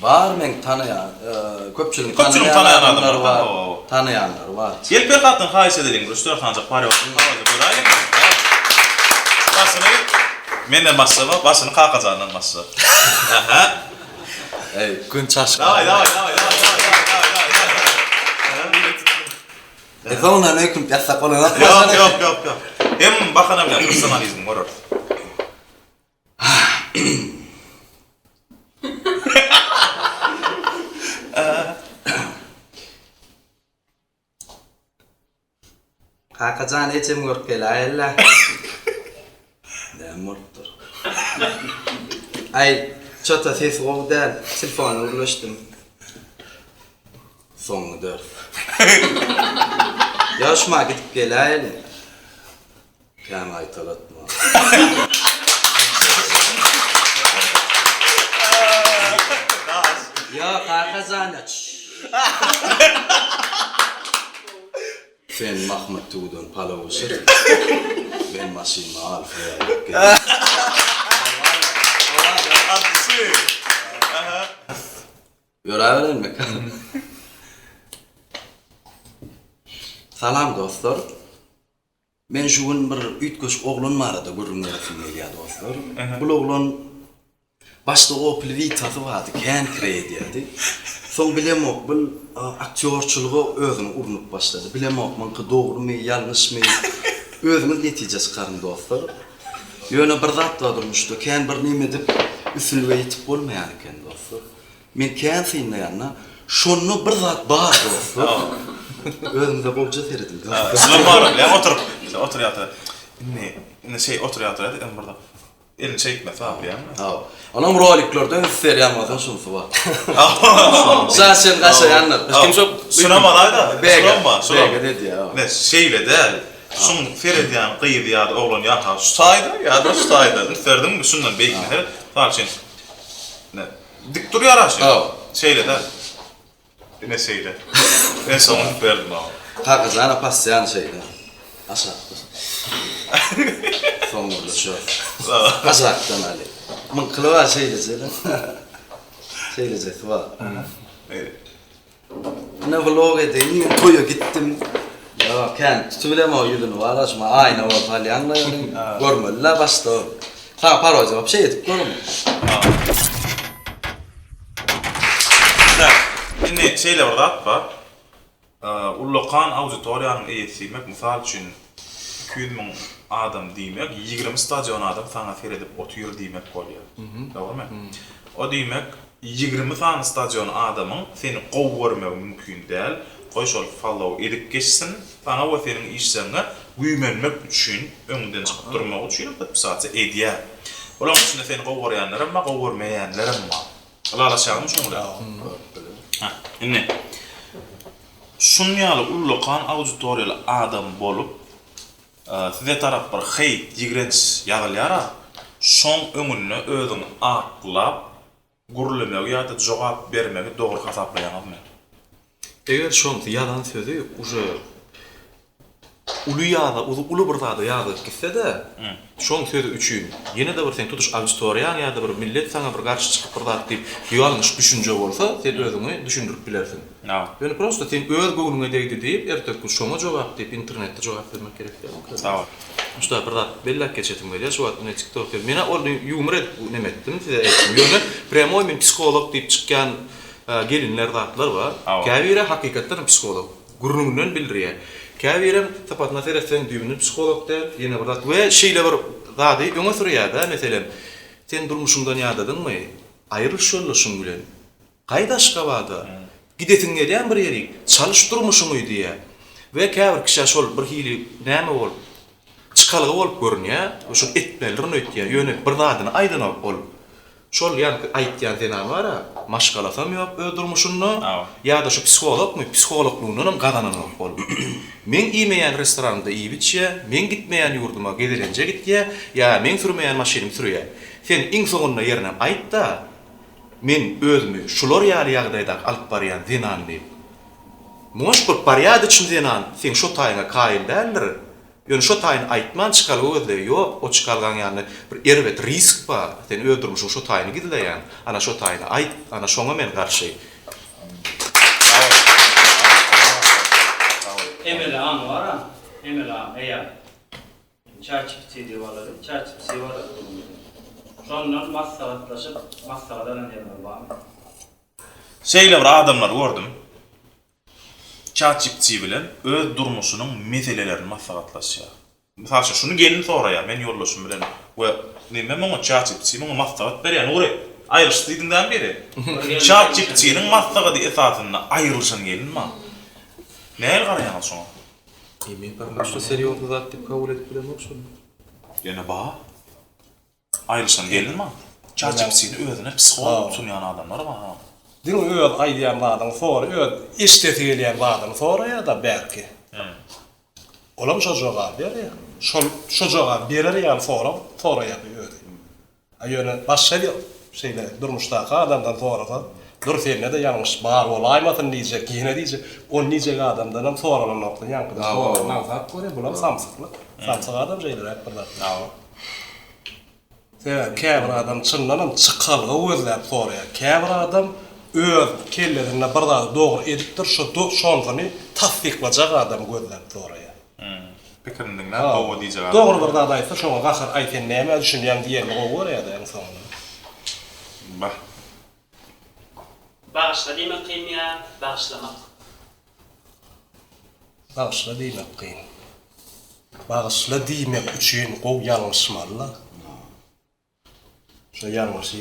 Var men tanıyan, köpçülük tanıyan adamlar var. Tanıyanlar var. Gel Berkat'ın haýsy edeliň, rüştör hancak pary ýok. Görýärmi? Basyny menden başlaba, basyny kakajandan başla. Aha. Ey, gün çaş. Davay. Sonra ne kim piyasa koluna? Yok. Hem bakana bilen personalizm görür. Kakacan eçem görüp gelýärler. Demurdur. Ay, çota ses gowdan telefonu ulaştım. Soňy dör. Yaşma gidip gelýärler. Käme aýtalatma. Ya kakacan aç. Sen Mahmut Tudun palavusur. Ben maşinimi al falan. Görebilir mi? Salam dostlar. Men şu gün bir ütköş oğlun marada görünmeye filmeliya dostlar. Bu oğlun başta Opel Vita'sı vardı, kendi kredi. Son bilemok, bu aktörçülüğü özünü urunup başladı. Bilemok, manqı doğru mu, yanlış mı? Özümüz netice çıkarım dostlar. Yöne bir zat da durmuştu, kendi bir neyim edip, üstünlüğe yetip olmayan iken dostlar. Men kendi seninle yanına, şunu bir zat bağır dostlar. Özümüzde bolca seyredildi. Sıla bağırım, ya otur yatır. Ne şey otur yatır, en burada. Elini çekme, tabi ya. Anam roliklerden üstler yanmadan şunsu var. Sen kaça yanlar. Sunamaday da, Bege dedi ya. Ne şeyle de, sun Ferhat yani qıydı ya da oğlan ya tutaydı ya da tutaydı. Üstlerdim mi şundan beykine. Tarçın. Ne? Dik duruyor aşağı. Şeyle de. Ne şeyle. Ben sana verdim abi. Kakazana pasyan şeyle. Aşağı. Sonunda şu. Aşağıdan Ali. Mınkılı var şeyle. Şeyle var. Ne vlog edeyim, koya gittim. Ya kan tutulama o yudunu var açma ayna var falyanla görmüller bastı. Ha paro cevap şey edip görmüyor. Şimdi şeyle orada atma. Ulloqan auditoriyanın eğitilmek misal için 200.000 adam demek, 20 stadion adam sana seyredip oturuyor demek oluyor. Doğru mu? O demek 20 tane stadion adamın seni qovurmak mümkün değil. Qoşol follow edip geçsin. Sana o senin işlerini güymenmek üçün, öňünden çıkıp durmak üçün bir saatse edýär. Olar üçin seni qowurýanlar ama qowurmaýanlar ama. Alaşagym şoňlar. Ha, indi. Şunyaly ulloqan auditoriýaly adam bolup, size tarap bir heyt ýigrenç ýagylýar. Şoň öňüne özüň aklap, gurulmagy ýa-da jogap bermegi dogry hasaplaýanmy? Eger şoň ýadan sözü uje ulu ýa-da, ulu bir zada ýadyp gitse-de, şoň sözü üçin ýene de bir sen tutuş auditoriýan ýa-da bir millet sana bir garşy çykyp bir zat diýip ýalňyş düşünje bolsa, sen özüňi düşündirip bilersin. Yani prosta sen öz göwnüňe degdi diýip erteki şoňa jogap diýip internetde jogap bermek gerek diýip. Sağ. Şuda bir zat bellek geçetim gelýär, şu wagt ne TikTok'da. Mene ol ýumur edip nemetdim, size aýtdym. Ýöne premo men psikolog diýip çykýan gelinler zatlar var. Käbire hakykatdan psikolog. Gurrundan bildirýär. Käbirem tapatna teresen düýünün psikolog der, ýene bir zat we şeýle bir zady öňe sürýär-de, meselem. Sen durmuşundan ýadadynmy? Aýryş ýollaşyň bilen. Gaýdaşga bada. Gidetin gelýän bir ýeri, çalyşdyrmyşyň diýär. We käbir kişi şol bir hili näme bolup çıkalığı olup görünüyor, şu etmelerini ötüyor, yönet bir zadyny aydınap olup. Şol yani aýtýan denan bara, maşgalasam ýok öldürmüşünü, Awa. ýa-da şu psikologmy, psikologlugynyň gadanany bol. Men iýmeýän restoranda iý bitýär, men gitmeýän ýurduma gederenje gitýär, ýa men sürmeýän maşyny sürýär. Sen iň soňunda ýerine aýt da, men özümi şular ýaly ýagdaýda alyp barýan denan diýip. Moş bir barýad üçin denan, sen şo taýyna kaýyl däldir. Ýöne şo taýyny aýtman çykaly özde ýok, o çykalgan ýany bir erbet risk bar. Sen öldürmüşiň şo taýyny gidilýän. Ana şo taýyny aýt, ana şoňa men garşy. Emel am var ha. Emel am eýär. Çarçypçy diýip alady. Çarçypçy var. Şondan maslahatlaşyp, maslahadan ýerler bar. Şeýle bir adamlar gördüm. ChatGPT bilen öz durmuşynyň meselelerini maslahatlaşýar. Misal üçin şunu gelin soraýar, men ýollaşym bilen we näme meňe ChatGPT meňe maslahat berýär, ure aýryşdyýdan beri. ChatGPT'niň maslahaty esasyna aýryşan gelinmi? Näme garaýan şoňa? Men bir şu seriýosly zat diýip kabul edip bilemok şunu. Ýene ba. Aýryşan gelinmi? ChatGPT'ni özüne psikolog sunýan adamlar bar. Din öl aýdýan badan sonra öl işletilýän badan sonra ya da belki. Olam şo jogap berýär. Şo jogap berer ýa sonra ýapýar. Aýöne başga bir şeýle durmuşdaky adamdan sonra dur sende de ýalňyş bar bolaýmasyn diýjek, ýene diýjek, on niýjek adamdan hem soralan nokta ýankyda soralan zat göre bulam samsykly. Samsyk adam jeýlerek birler. Käbir adam çynlanam çykalga özläp soraýar. Käbir adam öz kellerine bir daha doğru edipdir, şonsyny tasdiklajak adam gözläp soraýar. Pikirinden doğru diýjek adam. Doğru bir daha aýtsa şoňa gahyr aýtyn näme düşünýän diýeni goýar da soňda. Bah. Bağışla demek kıymayan, bağışlamak. Bağışla diýmek kyn. Bağışla diýmek üçin gow ýalňyşmaly. Şo ýalňyşy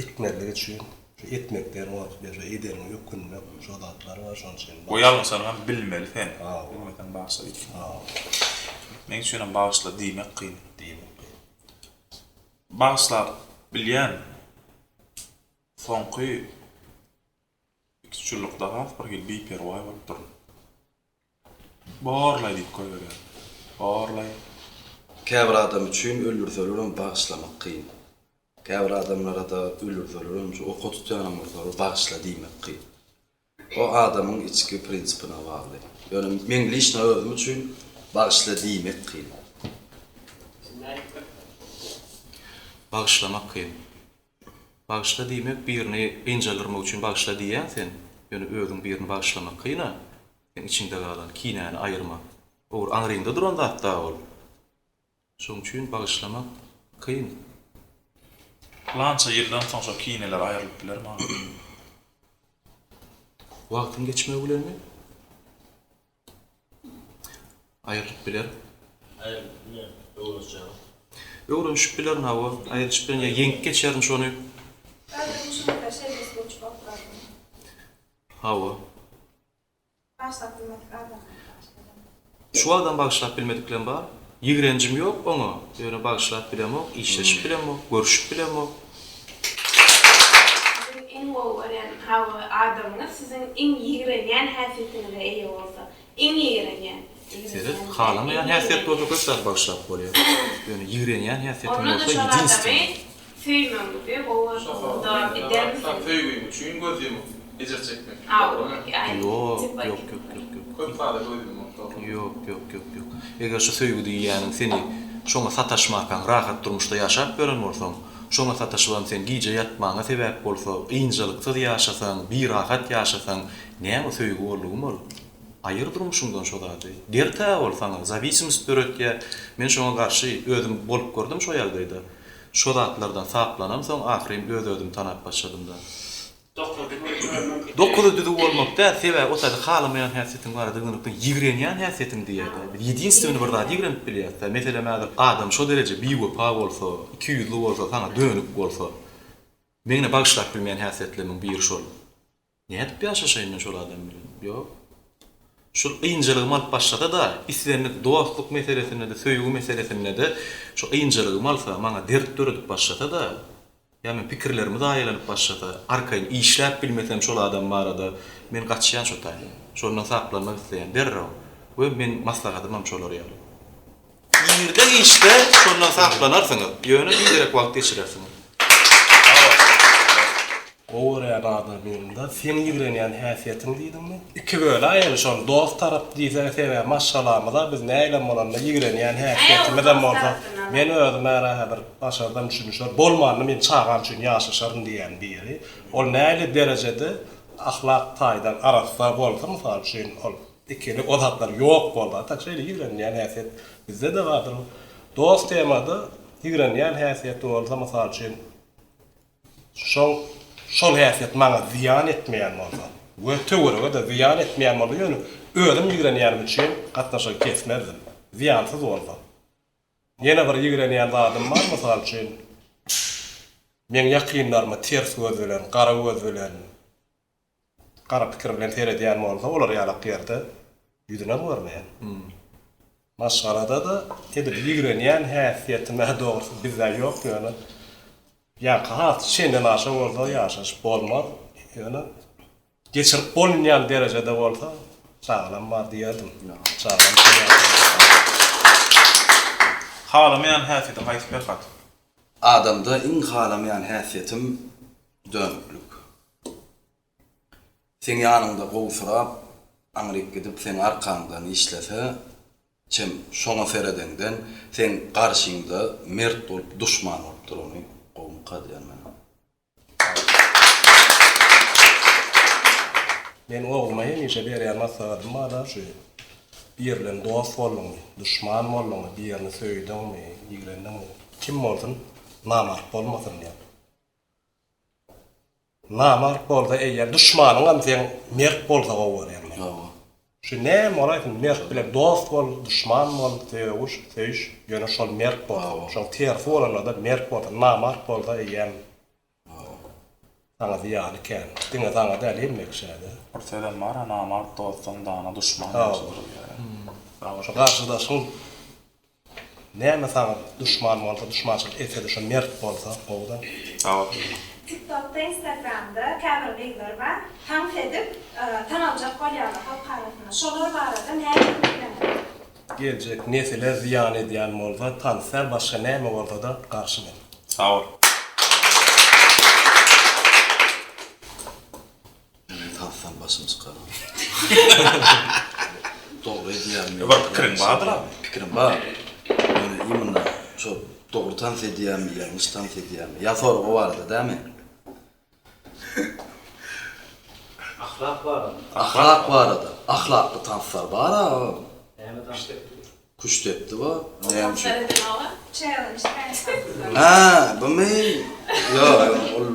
etmekleri üçin, şu etmekleri wagt berýär, edeni ýökünmek, şo zatlary var şoň üçin. Bu ýalňyşan hem bilmeli sen. Bilmeden bağışla diýmek. Men üçin bağışla diýmek kyn. Bağışla bilýän soňky küçülükde bir gel bir perway bolup dur. Barlay diýip goýýar. Barlay. Käbir adam üçin öldürseler bağışlamak kyn. Käbir adamlara da öldürseler o gotutýan bolsa bağışla diýmek kyn. O adamyň içki prinsipine bagly. Ýöne men liçna özüm üçin bağışla diýmek kyn. Bağışlamak kyn. Bağışla diýmek birini enjeldirmek üçin bağışla diýen sen, ýöne özüň birini bağışlamak kyna, sen içinde galan kinäni aýyrmak. Ol aňrynda duran zatda ol. Şoň üçin bağışlamak kyn. Lança ýerden soň şo kineler aýrylyp bilermi? Wagtyň geçmegi bilenmi? Aýrylyp biler. Öwrenşip biler nawa, aýrylyp bilen ýeňip geçerin şonu. Öldürmüşünde şeýles bolýup bakardy. Hawa. Başlap bilmedik adam. Şu adam bağışlap bilmediklerim bar. Ýigrencim ýok oňa. Ýöne bağışlap bilemok, işleşip bilemok, görüşip bilemok. En goýan hawa adamyň siziň iň ýigrenýän häsiýetinize eýe bolsa, iň ýigrenýän. Seret, halamayan häsiýet bolsa göster bağışlap bolýar. Ýöne ýigrenýän häsiýetim Onu da bolsa şol ýedinstin. adamy süýmem diýip goýar. Da edermisin. Söýgüň üçin gözlemi ejer çekmek. Yok. Köp fada gözlemi. Yok. Eger şu söýgü diýýäniň seni şoňa sataşmakan rahat durmuşda ýaşap gören bolsaň, şoňa sataşylan sen giýje ýatmaňa sebäp bolsa, ýynjylyksyz ýaşasaň, bir rahat ýaşasaň, näme söýgü boldugy bol? Aýyr durmuşundan şo zady. Dertä bolsaň, zawisimist döretge men şoňa garşy özüm bolup gördüm şo ýagdaýda. Şo zatlardan saplanam, soň ahyrym özüm tanap başladym da. Dokuda düdü bolmakda sebäp otady halamayan häsiýetiň bardygyny ýigrenýän häsiýetim diýýär. Ýedinstwini bir zat ýigrenip bilýär. Meselem adam şo derece biwapa bolsa, 200 bolsa, sana dönüp bolsa, meňne bagşlap bilmeýän häsiýetleriň biri şol. Nädip ýaşaşaýyn men şol adam bilen? Ýok. Şol ýynjylygym alyp başlada da, islerini dostluk meselesinde de, söýgü meselesinde de şo ýynjylygym alsa, maňa dert döredip başlata da, Yani pikirlerimi da aylanıp başlata. Arkayın işläp bilmesem şol adam barada men gaçýan şo taýda. Şondan saklanmak isleýän derrew. We men maslahatymam şolar ýaly. Ýerde işte şondan saklanarsyňyz. Ýöne bir direk wagt geçirersiňiz. Oğrayan adamında sen yigrenýän häsiýetiň diýdimmi? Iki böle aýaly şol dost tarap diýse sebä maşallamyza biz näýle bolanda yigrenýän häsiýetimizden bolsa men özüm ära bir başardan düşünýär. Bolmanyny men çağan üçin ýaşaşaryn diýen biri. Ol näýle derejede ahlak taýdan arasda bolsa mysal üçin ol ikili odatlar ýok bolsa tak şeýle yigrenýän häsiýet bizde de bardyr. Dost temada yigrenýän häsiýet bolsa mysal üçin şol häsiýet maňa ziýan etmeýän bolsa, we töwere de ziýan etmeýän bolsa, ýöne özüm ýigrenýän üçin gatnaşyk kesmezdim. Ziýansyz bolsa. Ýene bir ýigrenýän adam bar, mysal üçin men ýakynlarmy ters göz bilen, gara göz bilen, gara pikir bilen seredýän bolsa, olar ýalak ýerde ýüzüne görmeýän. Maşgalada da edip ýigrenýän häsiýetime dogry bizde ýok ýöne. Ya kahat şenden aşağı olsa yaşaş bolmaz. Yani geçirip bolmayan derecede olsa sağlam var diyerdim. Sağlam Halamayan häsiýetim haýsy berkat? Adamda iň halamayan häsiýetim dönüklük. Sen ýanynda gowsurap, aňryk gidip sen arkandan işlese, çem şoňa feredenden sen garşyňda mert bolup duşman bolup durany gowum kadýan mena. Men oğluma hemişe berýän maslahatym bar şu. Birlen dost bolmagy, düşman bolmagy, birini söýdüňmi, ýigrendiňmi, kim bolsun, namart bolmasyn diýär. Namart bolsa eýer düşmanyň sen mert bolsa gowurýar. Şu näme olaýsyn, mert bilen dost bol, düşman bol, söýüş, ýöne şol mert bol. Şol tersi bolanlarda mert bol, namart bolsa eýer sana ziýan eken. Diňe sana däl emekşäde. Ortadan mara namart dostdan dana düşman. Şu garşydaşyň näme sana düşman bolsa, düşmançylyk etse şu mert bolsa, owda. TikTok'ta, Instagram'da käbirlikler var. Tanf edip, tanalacak bolýarlar halk arasynda. Şolar barada näme bilen? Gelecek nesile ziyan edýän bolsa, tanser başga näme bolsa da garşy men. Sağ ol. Tansan başymyz kara. Dogry edýärmi? Bir pikirin bardyr abi. Pikirim bar. Ýöne imunda şo dogry tans edýärmi, ýa-ni tans edýärmi? Ýa sorgu barda, dämi? Ahlak var. Ahlak barada. Ahlakly tanslar bar ha. Näme taşdy? Kuş tepdi ba. Näme şu? Challenge kansan. Ha, bu men. Yo, ol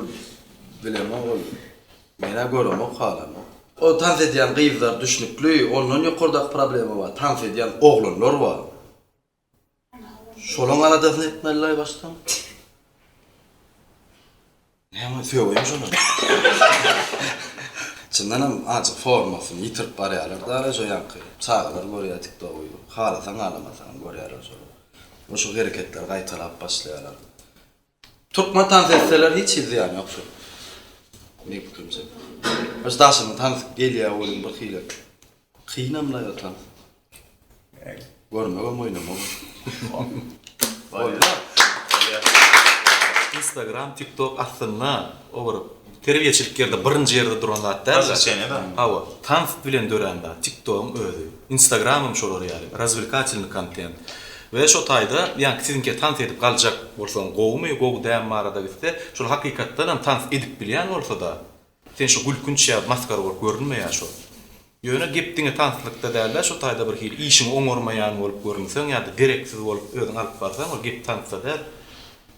bilemem ol. Mena görem o halam. O tans edýän gyzlar düşnükli, ondan ýokardak problemi bar. Tans edýän oglanlar bar. Şolaň aradasyny etmeli başdan. Näme söýýän şonu? Çyndanam açyk formasyny ýitirip barýarlar da şo ýanky. Çağlar görýär TikTok'u. Halasaň alamasaň görýärler şo. Oşo hereketler gaýtalap başlaýarlar. Türkmen tans etseler hiç izleýän ýok şo. Ne pikirmse. Başdaşyny tans gelýär bolýan bir hile. Kynamla ýatan. Görmegem oýnamam. Instagram, TikTok aslında over terbiýeçiliklerde birinji ýerde duran zat da. Hawa, tans bilen dörende TikTok'um özü. Instagram'ım şolar ýaly, развлекательный контент. Ve şo taýda, ýani sizinki tans edip galjak bolsaň, gowmy, gow däm marada gitse, şol hakykatdan ham tans edip bilýän bolsa da, sen şo gülkünçe maskara bolup görünmeýär şo. Ýöne gepdiňe tanslykda däller, şo taýda bir hili işiň oňormaýan bolup görünseň, ýa-da gereksiz bolup özüň alyp barsaň, o gep tansda däl.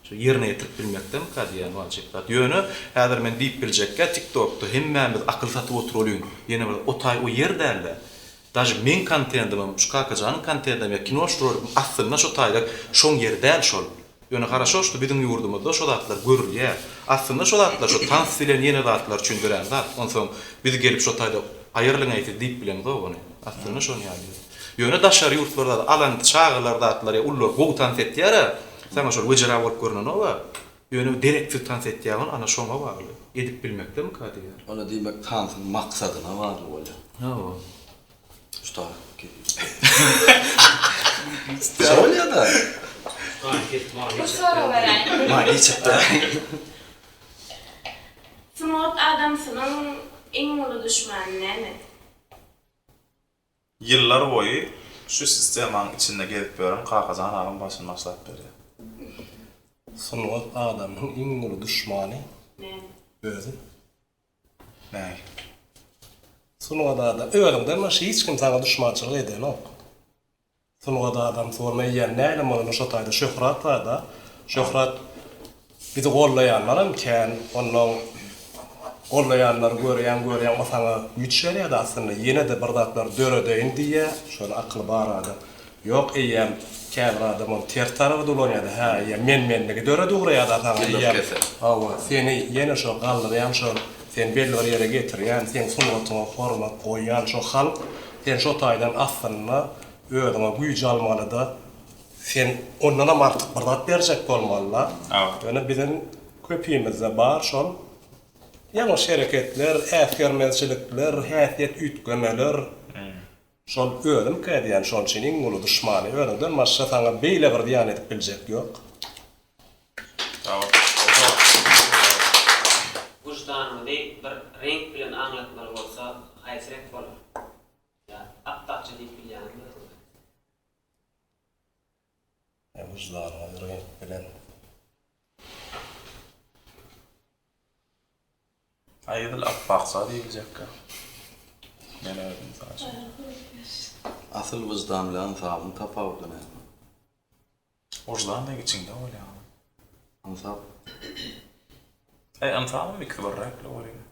Şu yerine yetirip bilmekden kadýan wajyplar. Ýöne häzir men diýip biljekkä TikTok'da hemmämiz akyl satyp oturalýyn. Ýene bir otay o yer dälle. Daşy men kontentim, şu kakajanyň kontentim ýa kino şorum aslynda şu taýda şoň yer däl şol. Ýöne garaşo şu biziň ýurdumyzda şo zatlar görülýär. Aslynda şo zatlar şu tans bilen ýene zatlar düşündiren zat. Onsoň biz gelip şo taýda aýyrlyň aýtyp diýip bilen-de ony. Aslynda şonu ýaly. Ýöne daşary ýurtlarda alan çağlar zatlar ýa ullar gow tans etýär. Sana şol wejera bolup görünen oba. Ýöne direktiv tans etýägen ana şoňa bagly. Edip bilmekde mi kady ýa? Ona diýmek tansın maksadyna bagly bolýar. Ha. Usta. Söyle da. Bu soru veren. Ma geçipde. Smot adamsynyň iň uly düşmany näme? Yıllar boyu şu sistemin içinde gelip görüm kakazan ağın başını maslahat berýär. Sunwat adamyň iň uly düşmany Näme? özü. Näy? Sunwat adam öýüňden başga hiç kim sana düşmançylyk edenok. Sunwat adam sormaýan näle mana şo taýda şöhrat bar da. Şöhrat bizi gollaýanlar hem onuň gollaýanlar görýän masana güç berýär da aslında ýene de bir zatlar döredeýin diýe şol akly barada. Ýok eýem käbir adamyň ter tarapy dolanýar ha ýa menligi döre dugurýar da taňa. Hawa seni ýene şo gallyrýan şo sen belli bir ýere getirýän sen sunwatyňa hormat goýýan şo halk sen şo taýdan aslında öýüňe güýç almaly da sen ondan artyk bir zat berjek bolmaly. Ýöne biziň köpüýimizde bar şol ýa şereketler, äsgermezçilikler, häsiýet ütgemeler. Şol ölüm kädiýän şol üçin iň uly düşmany ölümden başga saňa beýle bir diýan edip biljek ýok. Wujdanyny bir renk bilen aňlatmaly bolsa, haýsyrek bolar. Ya, aptakça diýip bilýärmi? Wujdanyny renk bilen. Aýdyl apaksa diýiljekkä. Men öýdüm taýja. Asyl wyjdan bilen sabyň tapawudyna. Wujdany da içinde bolýar. Ansap. Ansabym bir kibarrak bolýar.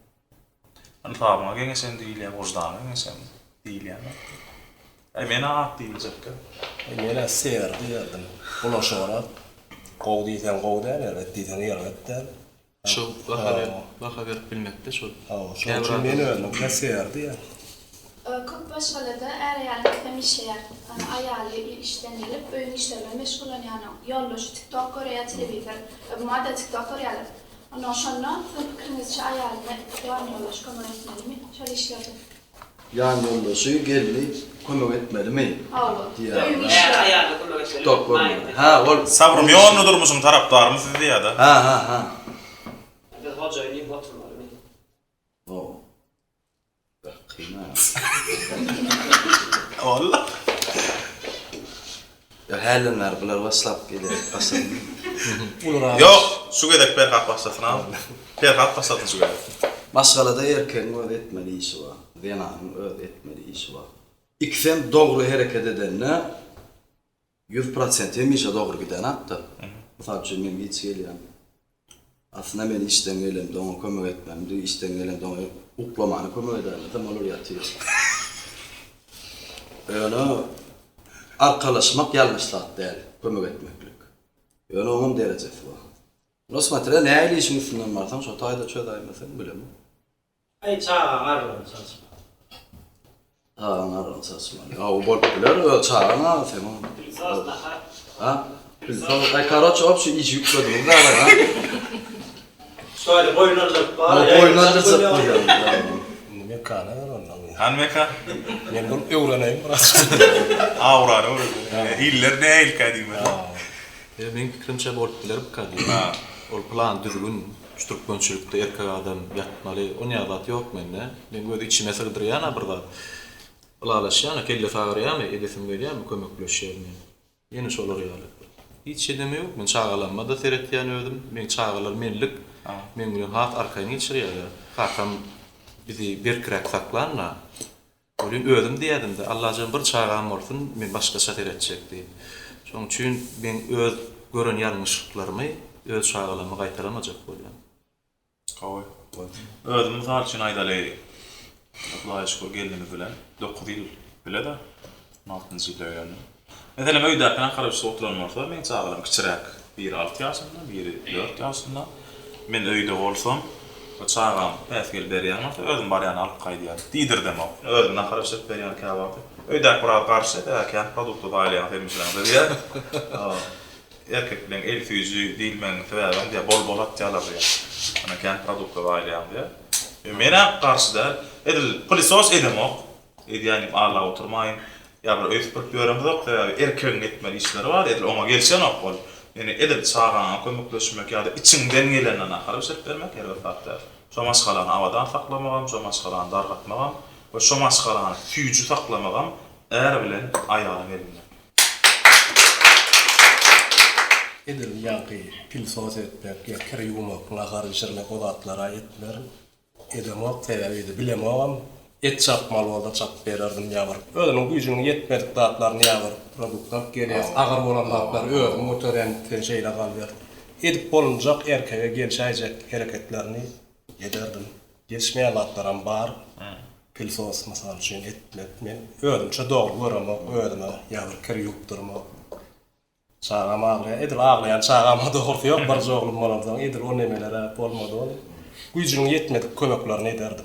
Ansabyňa geňesen diýilýär, wujdanyna geňesen diýilýär. Mena ak diýiljekkä. Mena ser diýerdim. Ulaşara gow diýsen gow der, diýsen ýerletder. Şo baha berip bilmekde şol. Şol meni öňe ser diýer. Köp başgalada äreýärlikde işleýär. Aýaly işden gelip öýün işlerle meşgul bolýan. Ýollaşy TikTok görýär, telewizor. Bu mada TikTok görýär. Ondan sonra fikrinizçe aýalyny ýollaşy kömek etmelimi? Şol işlerde. Yani ýollaşy geldi, kömek etmelimi? Öýün işler. Aýaly kömek etmeli. TikTok görýär. Ha, ol Sabrym ýolny durmuşyň tarapdarymyz diýär-de. Ha. Biz hojaýyny boturmaly. O. Bakýma. Walla. Ya hälenler bular waslap gelýär. Asyn. Ýok, şu gedek berkat başlasyn ha. Berkat başlasyn şu gedek. Masgalada erkeň öz etmeli işi bar. Denanyň öz etmeli işi bar. İkisem dogry hereket edenne 100% hemişe dogry giden hatda. Mysal üçin men hiç gelýän. Aslında men işden gelemde ona kömek etmemdi, işten gelemde ona uklamany kömek ederdim. Tam olur ýatýar. Öyle arkalaşmak ýalňyşlyk däl, kömek etmeklik. Öyle onun derecesi bar. Nosmatra näýli işiň üstünden barsaň, şo taýda çözaýmasaň bilemem. Ay çağa arlan saçma. Ha, arlan saçma. Ha, o boluplar o çağına semon. Ha? Ay karoç opşy iş ýükledim da ha. Şöyle boynarlık var. Boynarlyk ýa. Nime kana ondan. Hanmeka? Men bunu öwreneyim biraz. Awrar, iller näil kadime. Men fikrimçe boluplar bu kady. Ol plan düzgün, strukturçylykda erkek adam ýatmaly. O ýagat ýok mende. Men gözi içime sygdyrýan bir zat. Ulalaşýan, kelle fagyrýarmy, edesim gelýärmi, kömekleşýärmi. Ýene şolar ýaly. Hiç edeme ýok. Men çağalanmada seretýän özüm. Men çağalar menlik. Men bilen hat arkaýy geçirýär. Hakam bizi bir kirek saklanma. Olun özüm diýdim de Allah'ın bir çağam bolsun, men başga şater etjekdi. Şoň üçin men öz gören ýalňyşlyklarymy öz çağalama gaýtaramajak bolýan. Gowy. Özüm mysal üçin aýdaly. Allah'a şükür geldiğini bilen, 9 yıl bile de 6. yılda öğrendim. Mesela öýdäkden garaşy oturan bolsa, men çağırym kiçirek, biri 6 ýaşynda, biri 4 ýaşynda. Men öýde bolsam, o çağırym päsgel berýän bolsa, özüm barýan alyp gaýdýar. Diýdirdim o. Özüm garaşy berýän käbapy. Öýdäk bir garşy da, käm produkty baýlayan fermişler berýär. erkeklerin el füzü değilmen sebäben diye bol atjalar ya. Ana kan produkta baylayan diye. Mena karşıda edil polisos edemok. Yani Allah oturmayın. Ya bir öz pörpörüm yok da erkeğin etmeli işleri var. Edil ona gelsen okul. Yani edil sağana kömekleşmek ya da içinden gelenden akar bir set vermek her vakitte. Şu maskalarını havadan saklamagam, şu maskalarını dargatmagam ve şu maskalarını füyücü saklamagam eğer bilen ayağın elimden. Edil yankı pilsos etmek, ya kere yumak, nakar işirmek odatlara etler. Edemek, teveydi bilemagam. Et çapmalı oldu, çap verirdim yavur. Ödünün gücünün yetmedik dağıtlarını yavur. Produktan geliyiz. Ağır olan dağıtlar ödün, motoren şeyle kalıyor. Edip bolunacak, erkeğe gelişecek hareketlerini ederdim. Gelişmeyen dağıtlarım var. Pilsos masal için etmek. Men ödümçe doğru görümek, ödüme yavur kere yukturmak. Çağam ağlayan, edil ağlayan çağama doğru yok. Bir zoğlum olamdan, edil o nemelere olmadı onu. Gücünün yetmedik kömeklerini ederdim.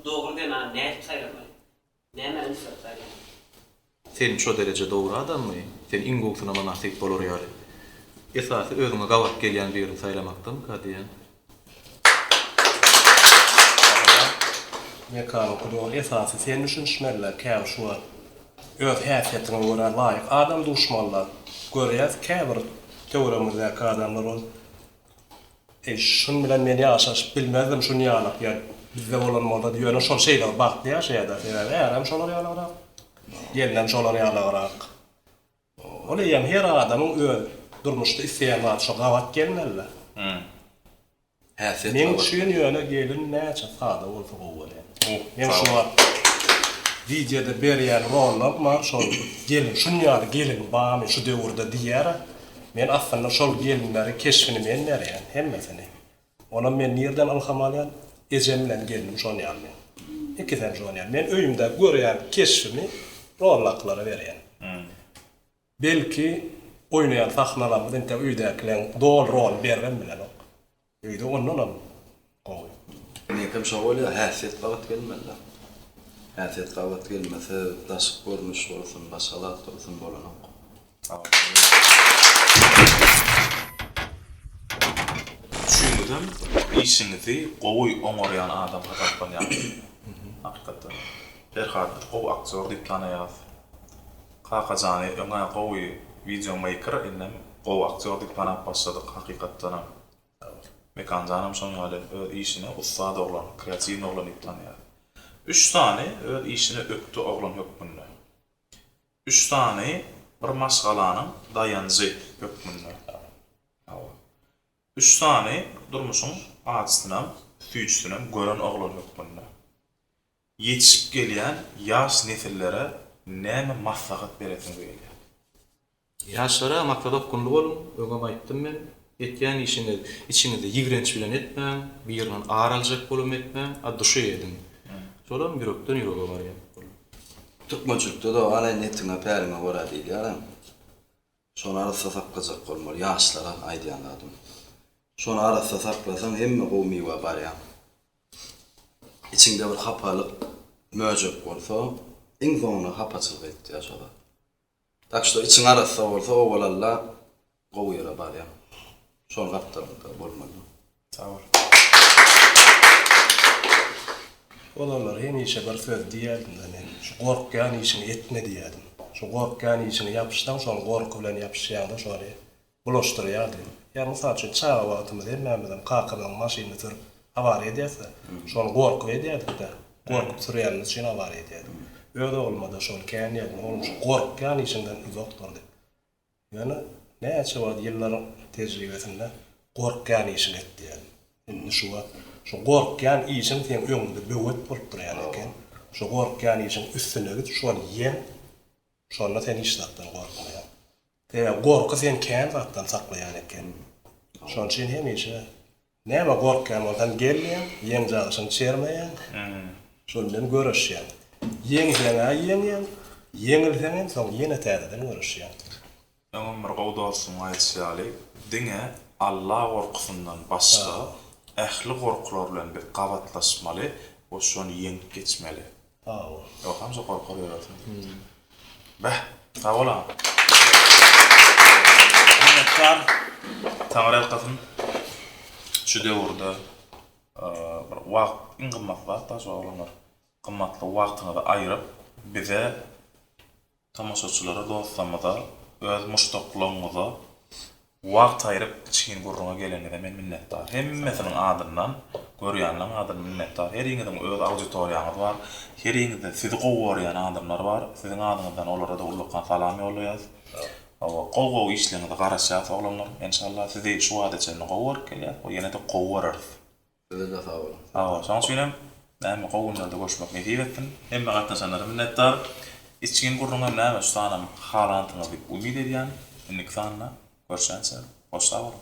Doğru denen ne etip sayramayın? Ne hemen üstüne sayramayın? Sen şu derece doğru adam mı? Sen ingolsuna mı nasip olur yani? Esası özüne gavat gelyen bir yerini saylamakta mı kadiyen? Mekanı kudur esası sen düşünüşmeler kâv şu an. Öz häsiýetine göre laýyk adam duşmanlar. Görýäs käbir töwremizdäki adamlar ol. Şun bilen men ýaşaş bilmezdim şunu ýalak ýa bizde bolan molda diýýär şol şeýler bakdy ýaşaýda. Hem şolar ýalarak. Gelden şolar ýalarak. Olayam her adamyň öz durmuşda isleýän zat şo gawat gelmeli. Häsiýet. Men şu ýöne gelin näçe fada bolsa gowy. Men şu videoda berýän rollap mar şol gelin şunýar gelin bamy şu döwürde diýär. Men aslında şol gelinleri keşfini men berýän hemmesini. Ona men nerden alhamalyan ejem bilen gelinim şonu ýalmy. Ikisen şonu ýalmy. Men öýümde görýän keşfimi rollaklara berýän. Belki oynayan sahnalarımızın tabi öýdäkileň doğal rol berben bilen ok. Öýde ondan gowy. Nekem şoğulya häsiýet gavat gelmeli. Häsiýet gavat gelmese daşyk görnüş bolsun, başgalar bolsun bolanok. Düşündüm, işinizi gowy oňarýan adam tappan ýa. Hakykatda. Her hadyr gowy aktyor diýip tanaýar. Kakajany öňe gowy video maker inem gowy aktyor diýip tanap başladyk hakykatdan. Mekanjanam şoň ýaly öz işine ustad oglan, kreativ oglan diýip tanaýar. 3 tane öz işine öktü oglan hökmünde. 3 tane bir maşgalanyň dayanjy hökmünde. 3 tane durmuşyň adystyna, süýçüsine gören oglan hökmünde. Yetişip gelýän ýaş nesillere näme maslahat beretin diýilýär? Yaşlara maksat okkunlu bolun, öňe aýtdym men. Etýän işini içinde ýigrenç bilen etmän, bir ýerden araljak bolum etmän, adşy edin. Şolam ýürekden ýürege barýar. Türkmençilikde de alay netine pärime gora diýilýär. Şonu arasda saklajak bolmaly, ýaşlara aýdýan adam. Şonu arasda saklasan hemme gowmy we barýar. İçinde bir hapalyk möjek bolsa, iň soňuna hapaçylyk etýär şolar. Tak şo içiň arasda bolsa, o bolalla gowy ýere barýar. Şol gapdarda bolmaly. Tawar. Olanlar hemişe bir söz diýerdim men. Şu gorkýan işini etme diýerdim. Şu gorkýan işini ýapyşdan soň gorky bilen ýapyşýanda şoly bulaşdyrýardy. Ýa mysal üçin çağa wagtymyzda hemmemizden kakanyň maşyny sürüp awary edýärse, şonu gorky edýärdi-de. Gorky sürýänimiz üçin awary edýärdi. Öýde bolmady şol känýärdi, olmuş gorkýan işinden uzak durdy. Ýani näçe wagt ýyllaryň tejribesinde gorkýan işini etdiýärdi. Indi şu şu gorkýan işin sen öňünde böwet bolup durýar eken. Şu gorkýan işin üstüne git, şonu ýen. Şonu sen işlatdan gorkmaýan. Gorky sen kän zatdan saklaýan eken. Şoň üçin hemişe näme gorkýan bolsan gelmeýän, ýen jagşyny çermeýän. Şondan görüşýän. Ýeňilseňä soň ýene täzeden görüşýän. Öňüm bir gowdasyň aýtýaly, diňe Allah gorkusundan başga ähli gorkular bilen bir gawatlaşmaly, o şonu ýeňip geçmeli. Ýok, hamsa gorkar ýöretmeli. Sag bolam. Dostlar, Taňra ýatyn şu döwürde bir wagt iň gymmat wagt da şoňlar. Gymmatly wagtyňyzy aýryp bize tamaşaçylara dostlarymyza öz muştaklaryňyza wagt aýryp içgin gurruna gelenine men minnetdar. Hemmesiniň adyndan, görýänleň adyndan minnetdar. Her ýeriňizde öz auditoriýaňyz bar. Her ýeriňizde sizi gowwarýan adamlar bar. Siziň adyňyzdan olara da ullukan salam ýollayas. Qowgow işlerinizi garaşýas oglanlar. İnşallah sizi şu adetçeni gowwar kelýär. O ýene de gowwararys. Size de sağ olun. Sağ ol. Şans bilen näme gowunlarda görüşmek näsip etdim. Hemme gatnaşanlara minnetdar. İçgin gurruna näme şu sanam halantyňa bir umid edýän. Innik sanna görüşense. Hoş sağ olun.